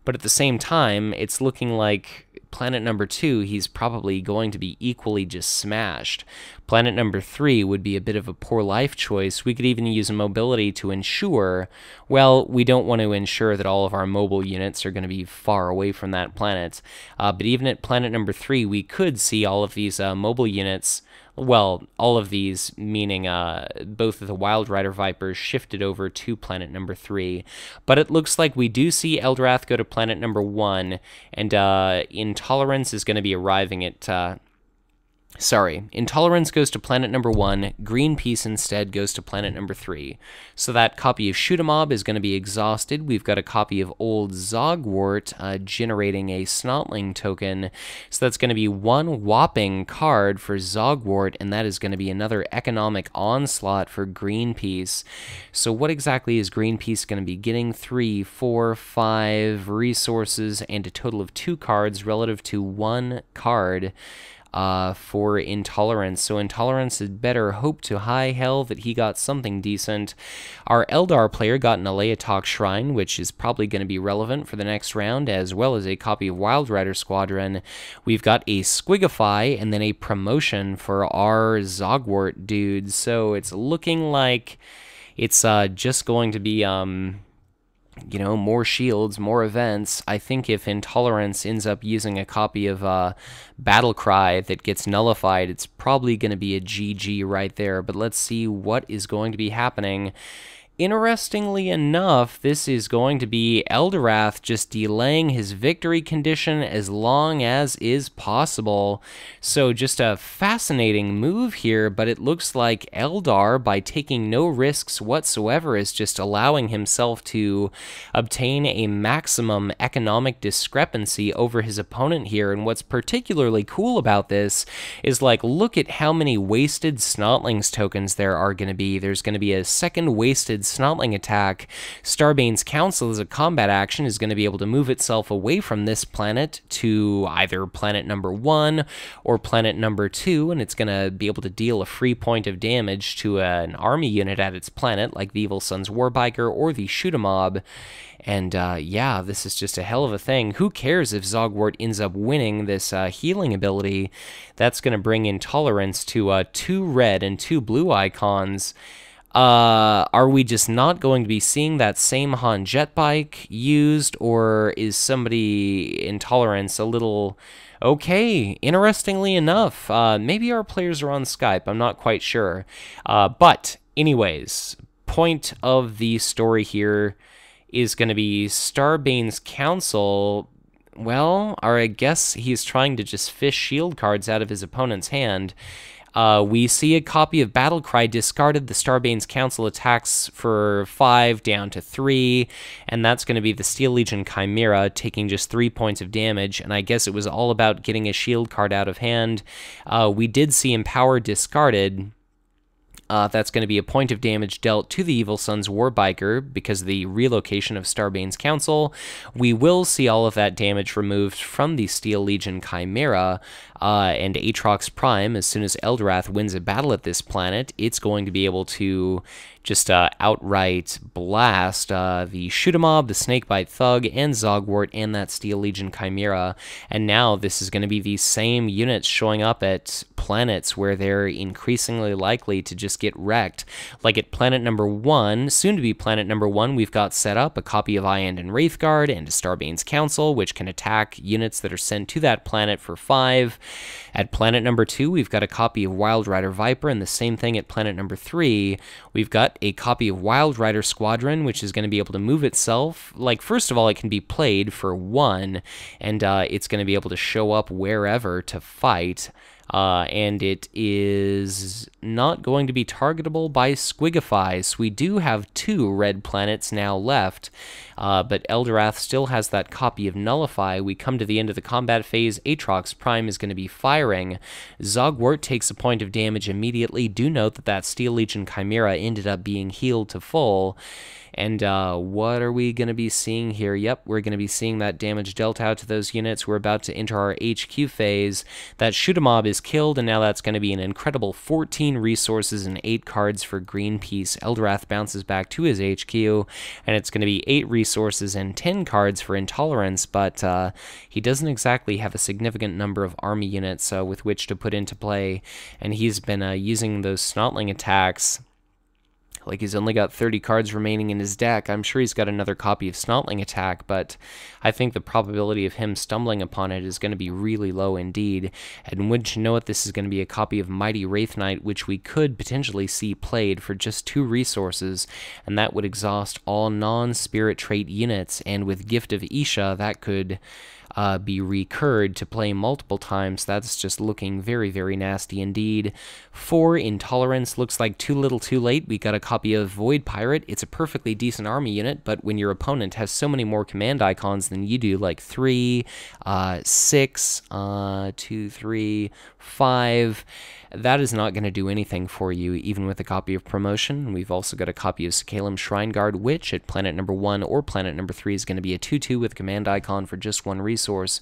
but at the same time, it's looking like planet number 2, he's probably going to be equally just smashed. Planet number 3 would be a bit of a poor life choice. We could even use a mobility to ensure, well, we don't want to ensure that all of our mobile units are going to be far away from that planet. But even at planet number 3, we could see all of these mobile units, well, all of these, meaning both of the Wild Rider Vipers, shifted over to planet number 3. But it looks like we do see Eldorath go to planet number 1, and Intolerance is going to be arriving at... Intolerance goes to planet number 1, Greenpeace instead goes to planet number 3. So that copy of Shoot 'em Mob is going to be exhausted. We've got a copy of Old Zogwort generating a Snotling token. So that's going to be 1 whopping card for Zogwort, and that is going to be another economic onslaught for Greenpeace. So what exactly is Greenpeace going to be getting? 3, 4, 5 resources and a total of 2 cards relative to 1 card. For Intolerance. So Intolerance had better hope to high hell that he got something decent. Our Eldar player got an Aleatok Shrine, which is probably going to be relevant for the next round, as well as a copy of Wild Rider Squadron. We've got a Squigify, and then a promotion for our Zogwort dude. So it's looking like it's just going to be... you know, more shields, more events. I think if Intolerance ends up using a copy of Battle Cry that gets nullified, it's probably going to be a GG right there. But let's see what is going to be happening. Interestingly enough, this is going to be Eldorath just delaying his victory condition as long as is possible. So just a fascinating move here, but it looks like Eldar, by taking no risks whatsoever, is just allowing himself to obtain a maximum economic discrepancy over his opponent here. And what's particularly cool about this is, like, look at how many wasted Snotlings tokens there are going to be. There's going to be a second wasted Snotling attack, Starbane's Council as a combat action is going to be able to move itself away from this planet to either planet number 1 or planet number 2, and it's going to be able to deal a free point of damage to an army unit at its planet, like the Evil Sun's Warbiker or the Shoot-A-Mob. And yeah, this is just a hell of a thing. Who cares if Zogwort ends up winning this healing ability? That's going to bring intolerance to 2 red and 2 blue icons. Are we just not going to be seeing that same Han jet bike used, or is somebody intolerance a little... Okay, interestingly enough, maybe our players are on Skype, I'm not quite sure. But anyways, point of the story here is going to be Starbane's Council. Well, or I guess he's trying to just fish shield cards out of his opponent's hand. We see a copy of Battlecry discarded. The Starbane's Council attacks for 5 down to 3, and that's going to be the Steel Legion Chimera taking just 3 points of damage, and I guess it was all about getting a shield card out of hand. We did see Empower discarded. That's going to be a point of damage dealt to the Evil Sun's Warbiker because of the relocation of Starbane's Council. We will see all of that damage removed from the Steel Legion Chimera, and Aatrox Prime, as soon as Eldorath wins a battle at this planet, it's going to be able to just outright blast the Shoot-A-Mob, the Snakebite Thug, and Zogwort, and that Steel Legion Chimera. And now this is going to be these same units showing up at planets where they're increasingly likely to just get wrecked. Like at planet number 1, soon to be planet number 1, we've got set up a copy of Iand and Wraithguard and a Starbane's Council, which can attack units that are sent to that planet for 5. At planet number 2, we've got a copy of Wild Rider Viper, and the same thing at planet number 3. We've got a copy of Wild Rider Squadron, which is going to be able to move itself. Like, first of all, it can be played for 1, and it's going to be able to show up wherever to fight. And it is not going to be targetable by Squigify. So we do have 2 red planets now left, but Eldorath still has that copy of Nullify. We come to the end of the combat phase. Aatrox Prime is going to be firing. Zogwort takes a point of damage immediately. Do note that that Steel Legion Chimera ended up being healed to full. And what are we going to be seeing here? Yep, we're going to be seeing that damage dealt out to those units. We're about to enter our HQ phase. That Shoot-A-Mob is killed, and now that's going to be an incredible 14 resources and 8 cards for Greenpeace. Eldorath bounces back to his HQ, and it's going to be 8 resources and 10 cards for Intolerance, but he doesn't exactly have a significant number of army units with which to put into play, and he's been using those Snotling attacks. Like, he's only got 30 cards remaining in his deck. I'm sure he's got another copy of Snotling Attack, but I think the probability of him stumbling upon it is going to be really low indeed. And wouldn't you know it, this is going to be a copy of Mighty Wraith Knight, which we could potentially see played for just 2 resources, and that would exhaust all non-spirit trait units, and with Gift of Isha, that could be recurred to play multiple times. That's just looking very, very nasty indeed. For Intolerance, looks like too little too late. We got a copy of Void Pirate. It's a perfectly decent army unit, but when your opponent has so many more command icons than you do, like 3, 6, 2, 3, 5, that is not going to do anything for you, even with a copy of Promotion. We've also got a copy of Sacalum Shrine Guard, which at planet number 1 or planet number 3 is going to be a 2/2 with command icon for just 1 resource.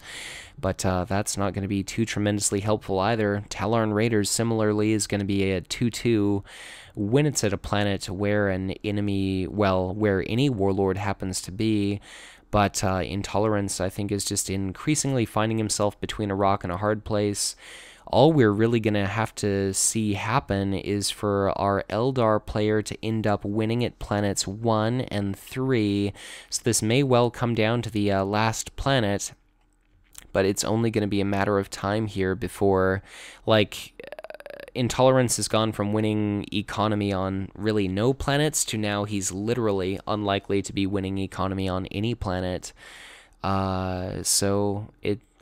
But that's not going to be too tremendously helpful either. Tallarn Raiders, similarly, is going to be a 2/2 when it's at a planet where an enemy, well, where any warlord happens to be. But Intolerance, I think, is just increasingly finding himself between a rock and a hard place. All we're really going to have to see happen is for our Eldar player to end up winning at planets 1 and 3. So this may well come down to the last planet, but it's only going to be a matter of time here before, like, Intolerance has gone from winning economy on really no planets to now he's literally unlikely to be winning economy on any planet. So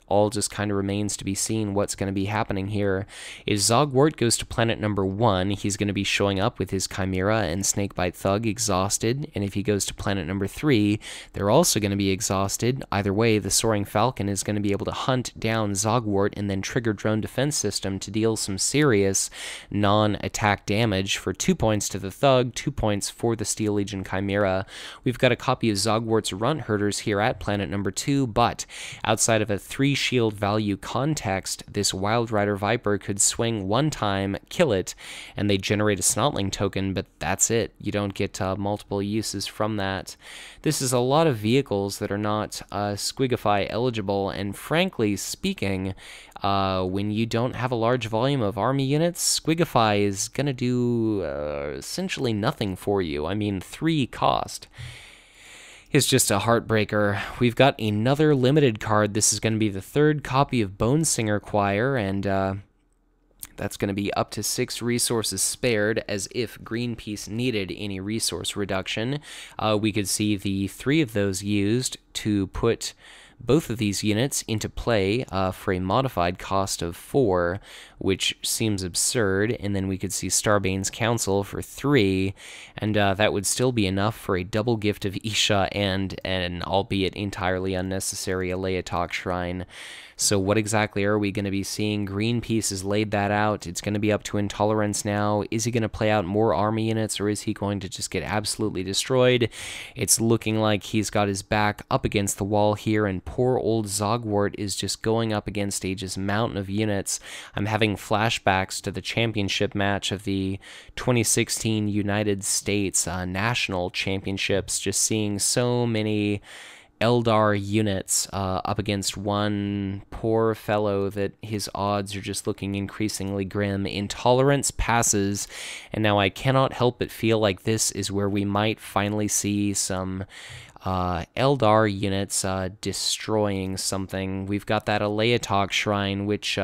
all just kind of remains to be seen what's going to be happening here. If Zogwort goes to planet number 1, he's going to be showing up with his Chimera and Snakebite Thug exhausted, and if he goes to planet number 3, they're also going to be exhausted. Either way, the Soaring Falcon is going to be able to hunt down Zogwort and then trigger Drone Defense System to deal some serious non-attack damage for 2 points to the Thug, 2 points for the Steel Legion Chimera. We've got a copy of Zogwart's Runt Herders here at planet number 2, but outside of a 3 shield value context, this Wild Rider Viper could swing one time, kill it, and they generate a Snotling token, but that's it. You don't get multiple uses from that. This is a lot of vehicles that are not Squigify eligible, and frankly speaking, when you don't have a large volume of army units, Squigify is going to do essentially nothing for you. I mean, 3 cost is just a heartbreaker. We've got another limited card. This is going to be the 3rd copy of Bonesinger Choir, and that's going to be up to 6 resources spared, as if Greenpeace needed any resource reduction. We could see the 3 of those used to put both of these units into play for a modified cost of 4, which seems absurd, and then we could see Starbane's Council for 3, and that would still be enough for a double gift of Isha and an albeit entirely unnecessary Aleatok Shrine. So what exactly are we going to be seeing? Greenpeace has laid that out. It's going to be up to Intolerance now. Is he going to play out more army units, or is he going to just get absolutely destroyed? It's looking like he's got his back up against the wall here, and poor old Zogwort is just going up against Age's mountain of units. I'm having flashbacks to the championship match of the 2016 United States National Championships, just seeing so many Eldar units up against one poor fellow that his odds are just looking increasingly grim. Intolerance passes, and now I cannot help but feel like this is where we might finally see some Eldar units destroying something. We've got that Aleatok Shrine, which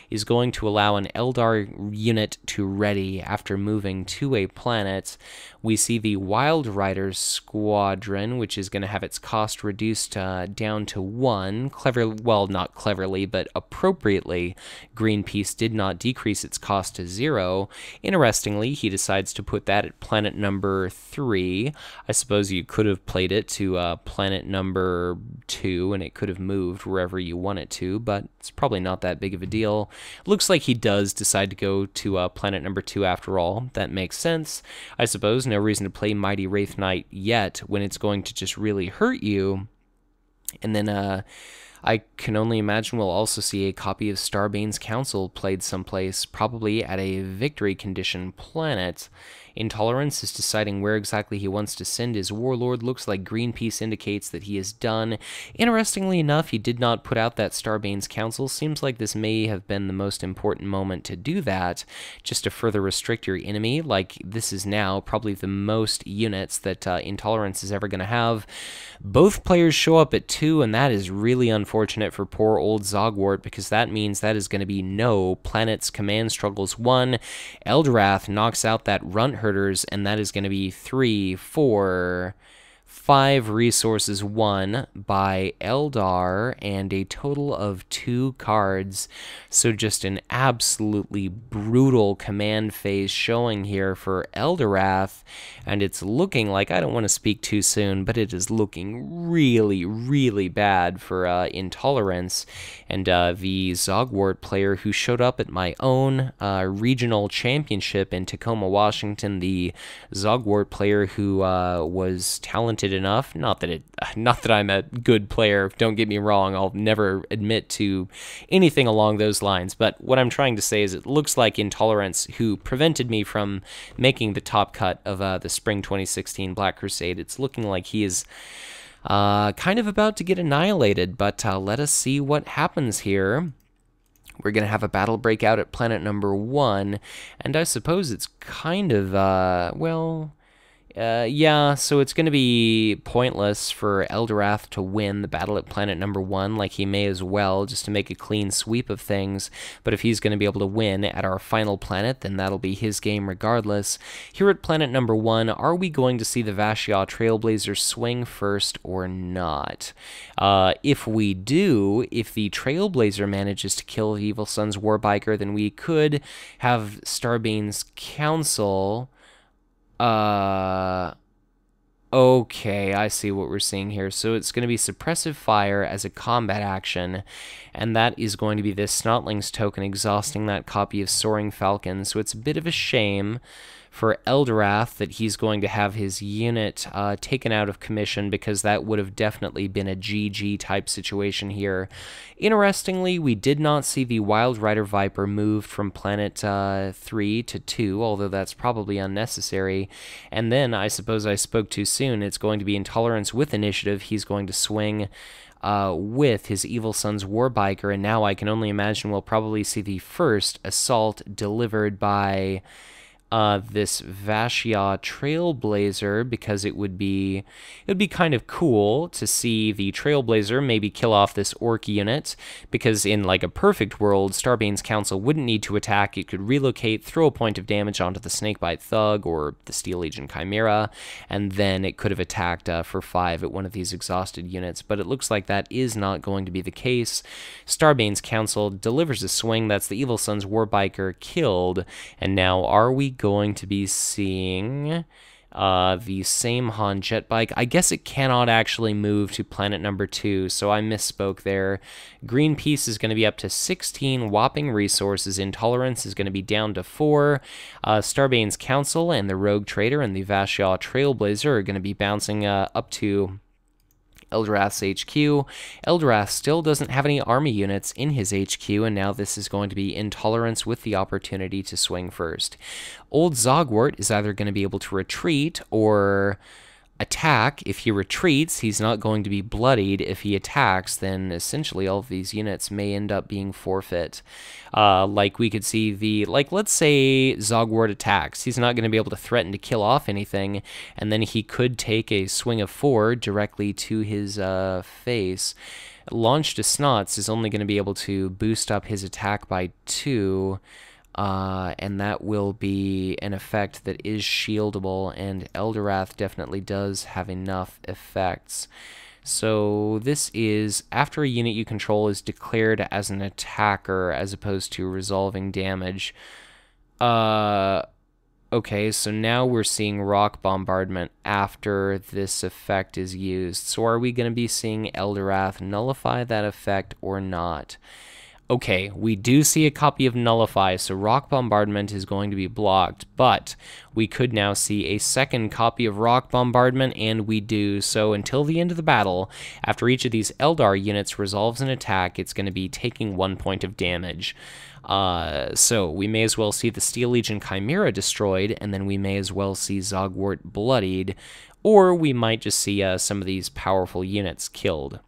is going to allow an Eldar unit to ready after moving to a planet. We see the Wild Riders Squadron, which is going to have its cost reduced down to 1. Well, not cleverly, but appropriately, Greenpeace did not decrease its cost to 0. Interestingly, he decides to put that at planet number 3. I suppose you could have played it to planet number 2, and it could have moved wherever you want it to, but it's probably not that big of a deal. Looks like he does decide to go to planet number 2 after all. That makes sense. I suppose no reason to play Mighty Wraith Knight yet when it's going to just really hurt you. And then I can only imagine we'll also see a copy of Starbane's Council played someplace, probably at a victory condition planet. Intolerance is deciding where exactly he wants to send his warlord. Looks like Greenpeace indicates that he is done. Interestingly enough, he did not put out that Starbane's Council. Seems like this may have been the most important moment to do that, just to further restrict your enemy. Like, this is now probably the most units that Intolerance is ever going to have. Both players show up at 2, and that is really unfortunate for poor old Zogwort, because that means that is going to be no Planet's Command Struggles 1. Eldorath knocks out that Runt Herders, and that is going to be 3, 4, 5 resources won by Eldar, and a total of 2 cards. So just an absolutely brutal command phase showing here for Eldorath, and it's looking like, I don't want to speak too soon, but it is looking really, really bad for Intolerance. And the Zogwort player who showed up at my own regional championship in Tacoma, Washington, the Zogwort player who was talented enough, not that I'm a good player, don't get me wrong, I'll never admit to anything along those lines, but what I'm trying to say is it looks like Intolerance, who prevented me from making the top cut of the Spring 2016 Black Crusade, it's looking like he is kind of about to get annihilated, but let us see what happens here. We're going to have a battle break out at planet number 1, and I suppose it's kind of, well, Yeah, so it's going to be pointless for Eldorath to win the battle at planet number 1, like he may as well, just to make a clean sweep of things, but if he's going to be able to win at our final planet, then that'll be his game regardless. Here at planet number 1, are we going to see the Vashyah Trailblazer swing first or not? If we do, if the Trailblazer manages to kill the Evil Sun's Warbiker, then we could have Starbane's Council... Okay, I see what we're seeing here. So it's going to be Suppressive Fire as a combat action, and that is going to be this Snotlings token exhausting that copy of Soaring Falcon. So it's a bit of a shame for Eldorath that he's going to have his unit taken out of commission, because that would have definitely been a GG type situation here. Interestingly, we did not see the Wild Rider Viper moved from planet 3 to 2, although that's probably unnecessary. And then, I suppose I spoke too soon, it's going to be Intolerance with Initiative. He's going to swing with his Evil Sun's Warbiker, and now I can only imagine we'll probably see the first assault delivered by... this Vashyah Trailblazer, because it would be kind of cool to see the Trailblazer maybe kill off this Ork unit, because in like a perfect world, Starbane's Council wouldn't need to attack. It could relocate, throw a point of damage onto the Snakebite Thug or the Steel Legion Chimera, and then it could have attacked for 5 at one of these exhausted units, but it looks like that is not going to be the case. Starbane's Council delivers a swing. That's the Evil Sun's Warbiker killed, and now are we going to be seeing the same Han Jetbike? I guess it cannot actually move to planet number 2, so I misspoke there. Greenpeace is going to be up to 16 whopping resources. Intolerance is going to be down to 4. Starbane's Council and the Rogue Trader and the Vashyah Trailblazer are going to be bouncing up to Eldorath's HQ. Eldorath still doesn't have any army units in his HQ, and now this is going to be Intolerance with the opportunity to swing first. Old Zogwort is either going to be able to retreat or attack. If he retreats, he's not going to be bloodied. If he attacks, then essentially all of these units may end up being forfeit. Like we could see let's say Zogwort attacks. He's not going to be able to threaten to kill off anything, and then he could take a swing of 4 directly to his face. Launch to Snots is only going to be able to boost up his attack by 2, and that will be an effect that is shieldable, and Eldorath definitely does have enough effects. So this is after a unit you control is declared as an attacker as opposed to resolving damage. Okay, so now we're seeing Rock Bombardment after this effect is used. So are we going to be seeing Eldorath nullify that effect or not? Okay, we do see a copy of Nullify, so Rock Bombardment is going to be blocked, but we could now see a second copy of Rock Bombardment, and we do. So until the end of the battle, after each of these Eldar units resolves an attack, it's going to be taking 1 point of damage. So we may as well see the Steel Legion Chimera destroyed, and then we may as well see Zogwort bloodied, or we might just see some of these powerful units killed.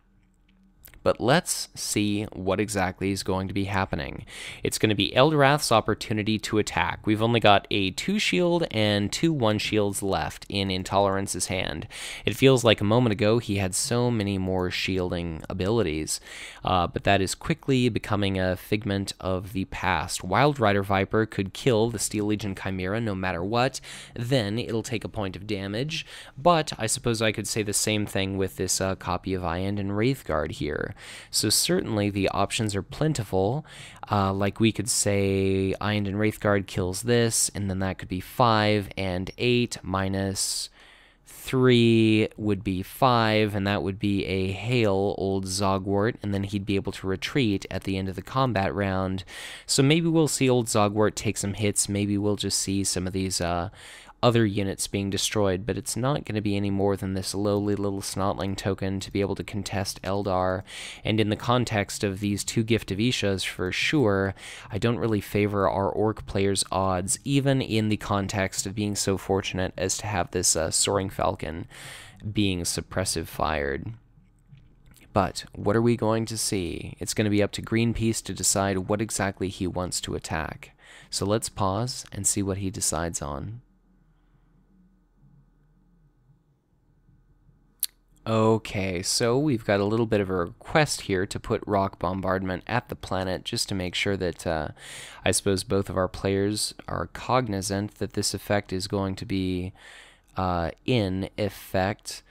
But let's see what exactly is going to be happening. It's going to be Eldorath's opportunity to attack. We've only got a 2 shield and 2 1 shields left in Intolerance's hand. It feels like a moment ago he had so many more shielding abilities, but that is quickly becoming a figment of the past. Wild Rider Viper could kill the Steel Legion Chimera no matter what, then it'll take a point of damage, but I suppose I could say the same thing with this copy of Iand and Wraithguard here. So certainly the options are plentiful. Like we could say Iand and Wraithguard kills this, and then that could be 5 and 8 minus 3 would be 5, and that would be a Hail Old Zogwort, and then he'd be able to retreat at the end of the combat round. So maybe we'll see Old Zogwort take some hits, maybe we'll just see some of these other units being destroyed, but it's not going to be any more than this lowly little Snotling token to be able to contest Eldar, and in the context of these 2 Gift of Ishas, for sure, I don't really favor our Orc players' odds, even in the context of being so fortunate as to have this Soaring Falcon being suppressive fired. But what are we going to see? It's going to be up to Greenpeace to decide what exactly he wants to attack. So let's pause and see what he decides on. Okay, so we've got a little bit of a request here to put rock bombardment at the planet just to make sure that I suppose both of our players are cognizant that this effect is going to be in effect.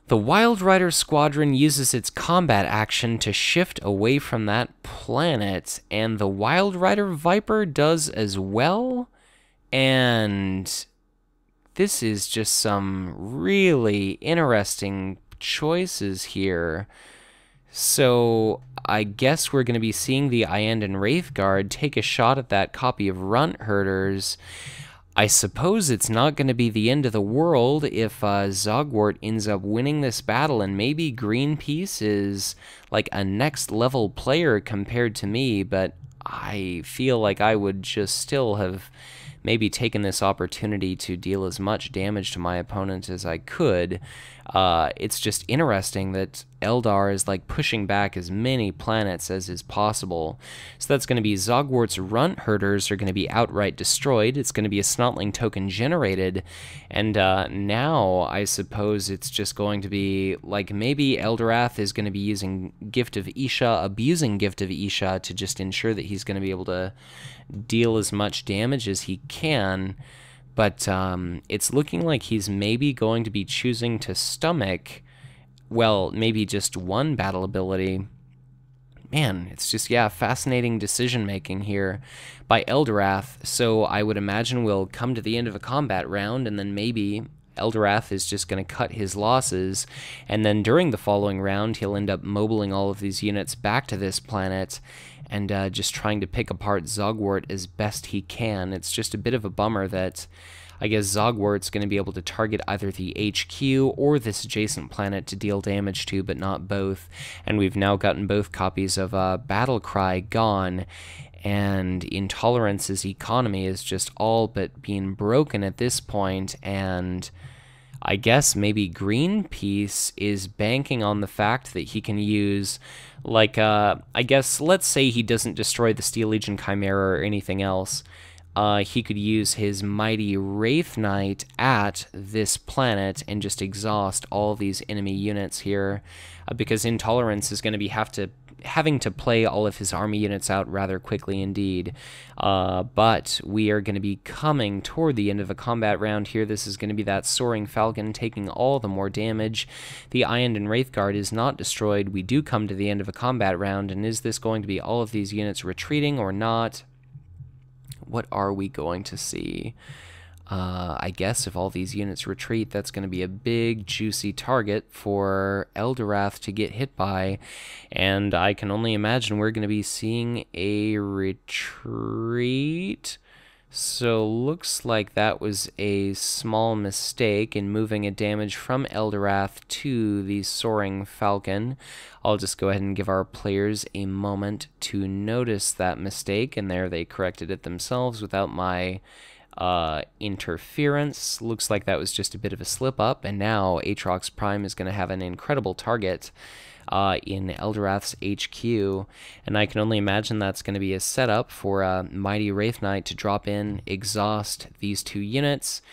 The Wild Rider Squadron uses its combat action to shift away from that planet, and the Wild Rider Viper does as well, and this is just some really interesting choices here. So I guess we're going to be seeing the Iandan Wraithguard take a shot at that copy of Runt Herders. I suppose it's not going to be the end of the world if Zogwort ends up winning this battle, and maybe Greenpeace is like a next level player compared to me, but I feel like I would just still have maybe taken this opportunity to deal as much damage to my opponent as I could. It's just interesting that Eldar is like pushing back as many planets as is possible. So that's going to be Zogwart's Runt Herders are going to be outright destroyed. It's going to be a Snotling token generated. And now I suppose it's just going to be like maybe Eldorath is going to be using Gift of Isha, abusing Gift of Isha to just ensure that he's going to be able to deal as much damage as he can. But it's looking like he's maybe going to be choosing to stomach, well, maybe just one battle ability. Man, it's just, yeah, fascinating decision-making here by Eldorath. So I would imagine we'll come to the end of a combat round, and then maybe Eldorath is just going to cut his losses, and then during the following round, he'll end up mobiling all of these units back to this planet, and just trying to pick apart Zogwort as best he can. It's just a bit of a bummer that I guess Zogwart's going to be able to target either the HQ or this adjacent planet to deal damage to, but not both. And we've now gotten both copies of Battle Cry gone, and Intolerance's economy is just all but being broken at this point, and I guess maybe Greenpeace is banking on the fact that he can use, like, I guess, let's say he doesn't destroy the Steel Legion Chimera or anything else. He could use his mighty Wraith Knight at this planet and just exhaust all these enemy units here, because Intolerance is going to be having to play all of his army units out rather quickly indeed. But we are going to be coming toward the end of a combat round here. This is going to be that Soaring Falcon taking all the more damage. The Iandan Wraithguard is not destroyed. We do come to the end of a combat round, and is this going to be all of these units retreating or not? What are we going to see? I guess if all these units retreat, that's going to be a big, juicy target for Eldorath to get hit by, and I can only imagine we're going to be seeing a retreat. So looks like that was a small mistake in moving a damage from Eldorath to the Soaring Falcon. I'll just go ahead and give our players a moment to notice that mistake, and there they corrected it themselves without my interference. Looks like that was just a bit of a slip up, and now Aatrox Prime is going to have an incredible target in Eldorath's HQ, and I can only imagine that's going to be a setup for Mighty Wraith Knight to drop in, exhaust these two units,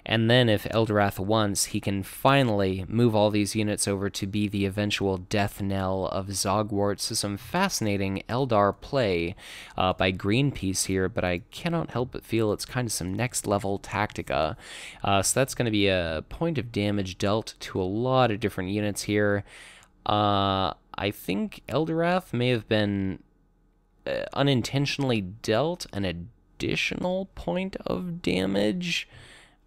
and then if Eldorath wants, he can finally move all these units over to be the eventual death knell of Zogwort. So some fascinating Eldar play by Greenpeace here, but I cannot help but feel it's kind of some next level tactica. So that's going to be a point of damage dealt to a lot of different units here. I think Eldorath may have been unintentionally dealt an additional point of damage.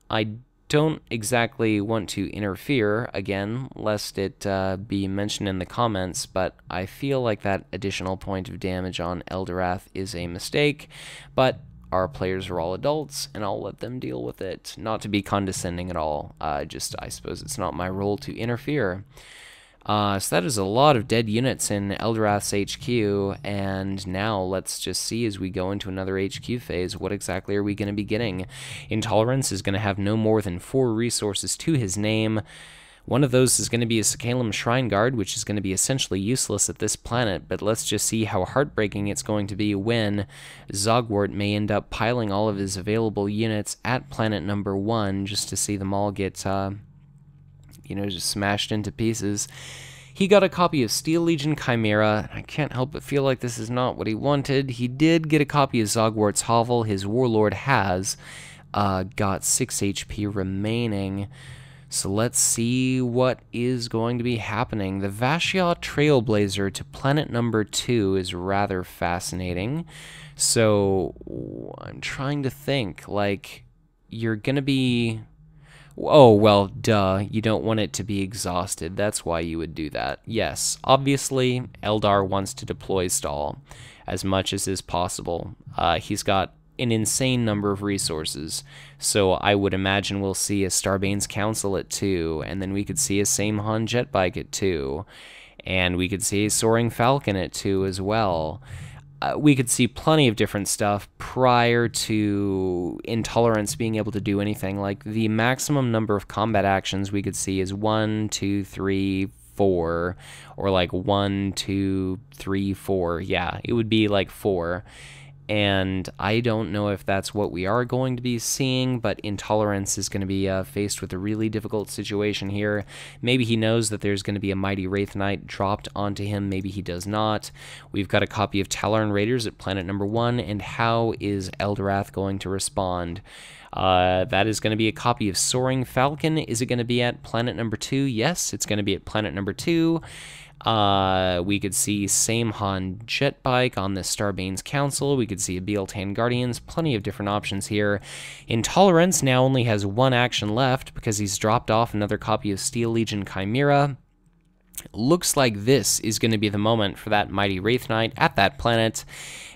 I don't exactly want to interfere, again, lest it be mentioned in the comments, but I feel like that additional point of damage on Eldorath is a mistake, but our players are all adults, and I'll let them deal with it. Not to be condescending at all, I suppose it's not my role to interfere. So that is a lot of dead units in Eldorath's HQ, and now let's just see as we go into another HQ phase, what exactly are we going to be getting? Intolerance is going to have no more than 4 resources to his name. One of those is going to be a Sacalum Shrine Guard, which is going to be essentially useless at this planet, but let's just see how heartbreaking it's going to be when Zogwort may end up piling all of his available units at planet number 1 just to see them all get you know, just smashed into pieces. He got a copy of Steel Legion Chimera. I can't help but feel like this is not what he wanted. He did get a copy of Zogwart's Hovel. His Warlord has got 6 HP remaining. So let's see what is going to be happening. The Vashiot Trailblazer to planet number 2 is rather fascinating. So I'm trying to think, like, you're going to be... Oh, well, duh, you don't want it to be exhausted. That's why you would do that. Yes, obviously, Eldar wants to deploy stall as much as is possible. He's got an insane number of resources, so I would imagine we'll see a Starbane's Council at 2, and then we could see a Samehan Jetbike at 2, and we could see a Soaring Falcon at 2 as well. We could see plenty of different stuff prior to Intolerance being able to do anything. Like, the maximum number of combat actions we could see is 1, 2, 3, 4, or like 1, 2, 3, 4. Yeah, it would be like 4. And I don't know if that's what we are going to be seeing, but Intolerance is going to be faced with a really difficult situation here. Maybe he knows that there's going to be a Mighty Wraith Knight dropped onto him, maybe he does not. We've got a copy of Tallarn Raiders at planet number 1, and how is Eldorath going to respond? That is going to be a copy of Soaring Falcon. Is it going to be at planet number 2? Yes, it's going to be at planet number 2. We could see Samehan Jetbike on the Starbane's Council. We could see a Bealtan Guardians. Plenty of different options here. Intolerance now only has 1 action left because he's dropped off another copy of Steel Legion Chimera. Looks like this is going to be the moment for that Mighty Wraith Knight at that planet,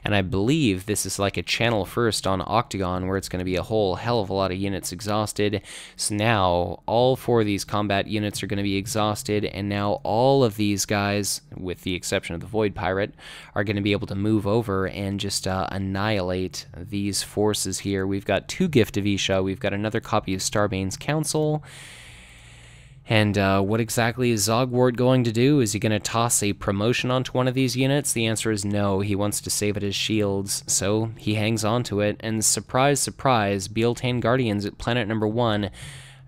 and I believe this is like a channel first on Octagon where it's going to be a whole hell of a lot of units exhausted. So now all 4 of these combat units are going to be exhausted, and now all of these guys, with the exception of the Void Pirate, are going to be able to move over and just annihilate these forces here. We've got 2 Gift of Isha, we've got another copy of Starbane's Council. And what exactly is Zogwort going to do? Is he going to toss a promotion onto one of these units? The answer is no. He wants to save it as shields, so he hangs on to it. And surprise, surprise, Bealtan Guardians at planet number 1,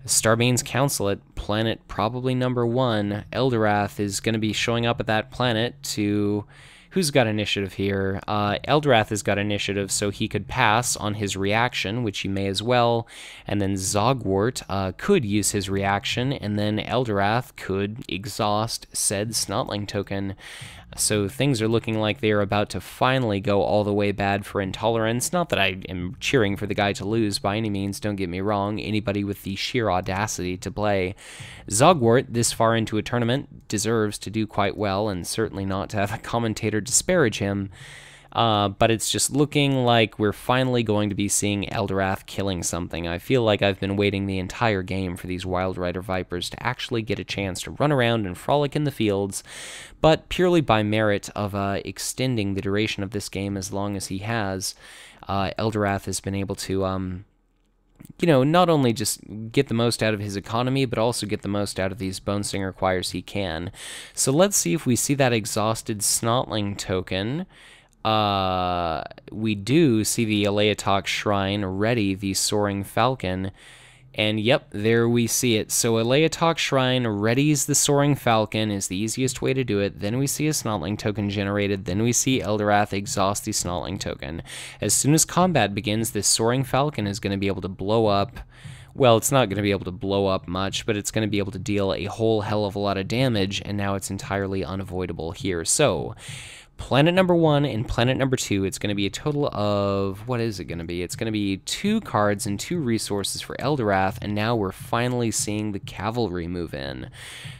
Starbane's Council at planet probably number 1. Eldorath is going to be showing up at that planet to... Who's got initiative here? Eldorath has got initiative, so he could pass on his reaction, which he may as well, and then Zogwort could use his reaction, and then Eldorath could exhaust said Snotling token. So things are looking like they are about to finally go all the way bad for Intolerance. Not that I am cheering for the guy to lose by any means, don't get me wrong. Anybody with the sheer audacity to play Zogwort this far into a tournament deserves to do quite well, and certainly not to have a commentator disparage him. But it's just looking like we're finally going to be seeing Eldorath killing something. I feel like I've been waiting the entire game for these Wild Rider Vipers to actually get a chance to run around and frolic in the fields, but purely by merit of extending the duration of this game as long as he has, Eldorath has been able to, you know, not only just get the most out of his economy, but also get the most out of these Bonesinger Choirs he can. So let's see if we see that exhausted Snotling token. We do see the Aleatok Shrine ready, the Soaring Falcon, and yep, there we see it. So Aleatok Shrine readies the Soaring Falcon is the easiest way to do it. Then we see a Snotling token generated. Then we see Eldorath exhaust the Snotling token. As soon as combat begins, this Soaring Falcon is going to be able to blow up. Well, it's not going to be able to blow up much, but it's going to be able to deal a whole hell of a lot of damage, and now it's entirely unavoidable here. So planet number 1 and planet number 2, it's going to be a total of, what is it going to be? It's going to be 2 cards and 2 resources for Eldorath, and now we're finally seeing the cavalry move in.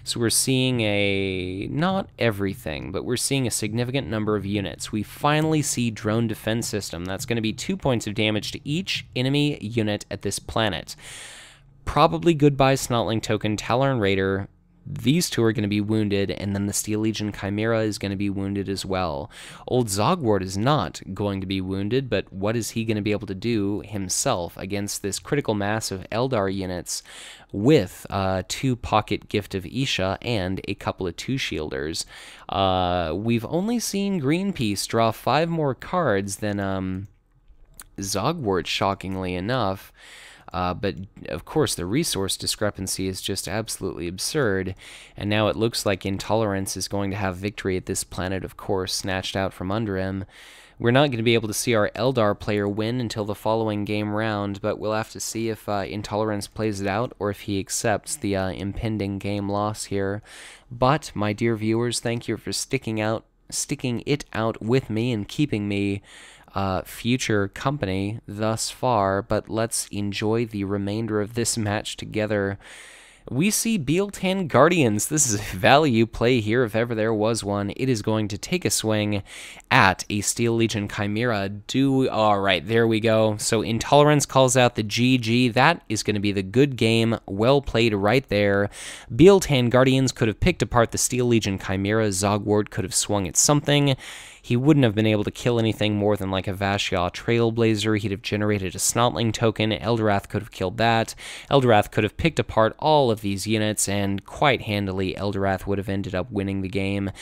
So we're seeing not everything, but we're seeing a significant number of units. We finally see Drone Defense System. That's going to be 2 points of damage to each enemy unit at this planet. Probably goodbye Snotling token, Tallarn Raider. These 2 are going to be wounded, and then the Steel Legion Chimera is going to be wounded as well. Old Zogwort is not going to be wounded, but what is he going to be able to do himself against this critical mass of Eldar units with 2 Pocket Gift of Isha and a couple of 2-shielders? We've only seen Greenpeace draw 5 more cards than Zogwort, shockingly enough. But of course, the resource discrepancy is just absolutely absurd, and now it looks like Intolerance is going to have victory at this planet, of course, snatched out from under him. We're not going to be able to see our Eldar player win until the following game round, but we'll have to see if Intolerance plays it out or if he accepts the impending game loss here. But, my dear viewers, thank you for sticking it out with me and keeping me future company thus far, but let's enjoy the remainder of this match together. We see Bealtan Guardians. This is a value play here if ever there was one. It is going to take a swing at a Steel Legion Chimera. Alright, there we go. So Intolerance calls out the GG. That is going to be the good game. Well played right there. Bealtan Guardians could have picked apart the Steel Legion Chimera. Zogwort could have swung at something. He wouldn't have been able to kill anything more than like a Vashyah Trailblazer. He'd have generated a Snotling token. Eldorath could have killed that. Eldorath could have picked apart all of these units, and quite handily, Eldorath would have ended up winning the game.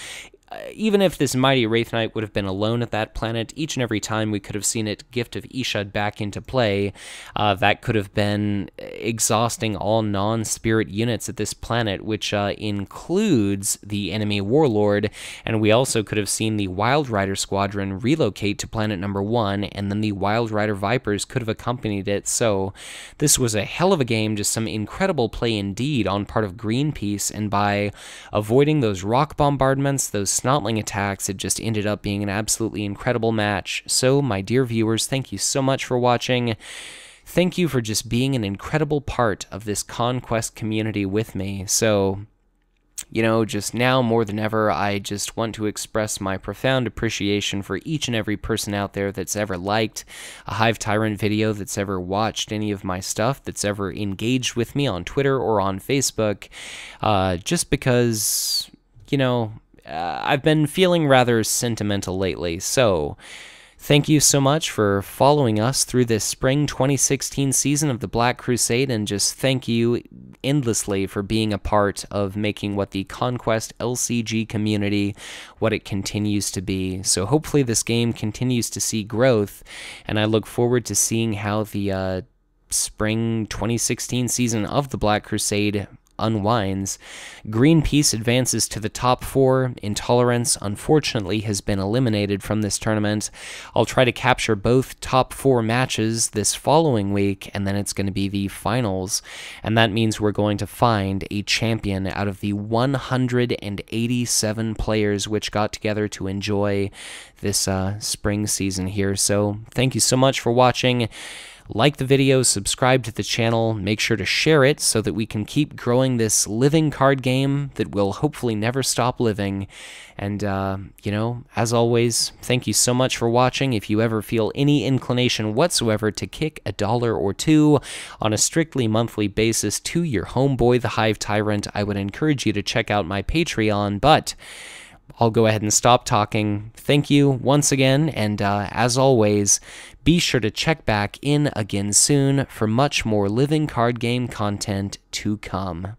Even if this Mighty Wraith Knight would have been alone at that planet, each and every time we could have seen it Gift of Ishud back into play, that could have been exhausting all non-spirit units at this planet, which includes the enemy Warlord, and we also could have seen the Wild Rider Squadron relocate to planet number 1, and then the Wild Rider Vipers could have accompanied it. So this was a hell of a game, just some incredible play indeed on part of Greenpeace, and by avoiding those rock bombardments, those Snotling attacks, it just ended up being an absolutely incredible match. So, my dear viewers, thank you so much for watching. Thank you for just being an incredible part of this Conquest community with me. So, you know, just now more than ever, I just want to express my profound appreciation for each and every person out there that's ever liked a Hive Tyrant video, that's ever watched any of my stuff, that's ever engaged with me on Twitter or on Facebook, just because, you know, I've been feeling rather sentimental lately. So, thank you so much for following us through this spring 2016 season of the Black Crusade, and just thank you endlessly for being a part of making what the Conquest LCG community, what it continues to be. So hopefully this game continues to see growth, and I look forward to seeing how the spring 2016 season of the Black Crusade unwinds. Greenpeace advances to the top 4. Intolerance, unfortunately, has been eliminated from this tournament. I'll try to capture both top 4 matches this following week, and then it's going to be the finals, and that means we're going to find a champion out of the 187 players which got together to enjoy this spring season here. So thank you so much for watching. Like the video, subscribe to the channel, make sure to share it so that we can keep growing this living card game that will hopefully never stop living. And, you know, as always, thank you so much for watching. If you ever feel any inclination whatsoever to kick $1 or $2 on a strictly monthly basis to your homeboy, the Hive Tyrant, I would encourage you to check out my Patreon, but I'll go ahead and stop talking. Thank you once again, and as always, be sure to check back in again soon for much more living card game content to come.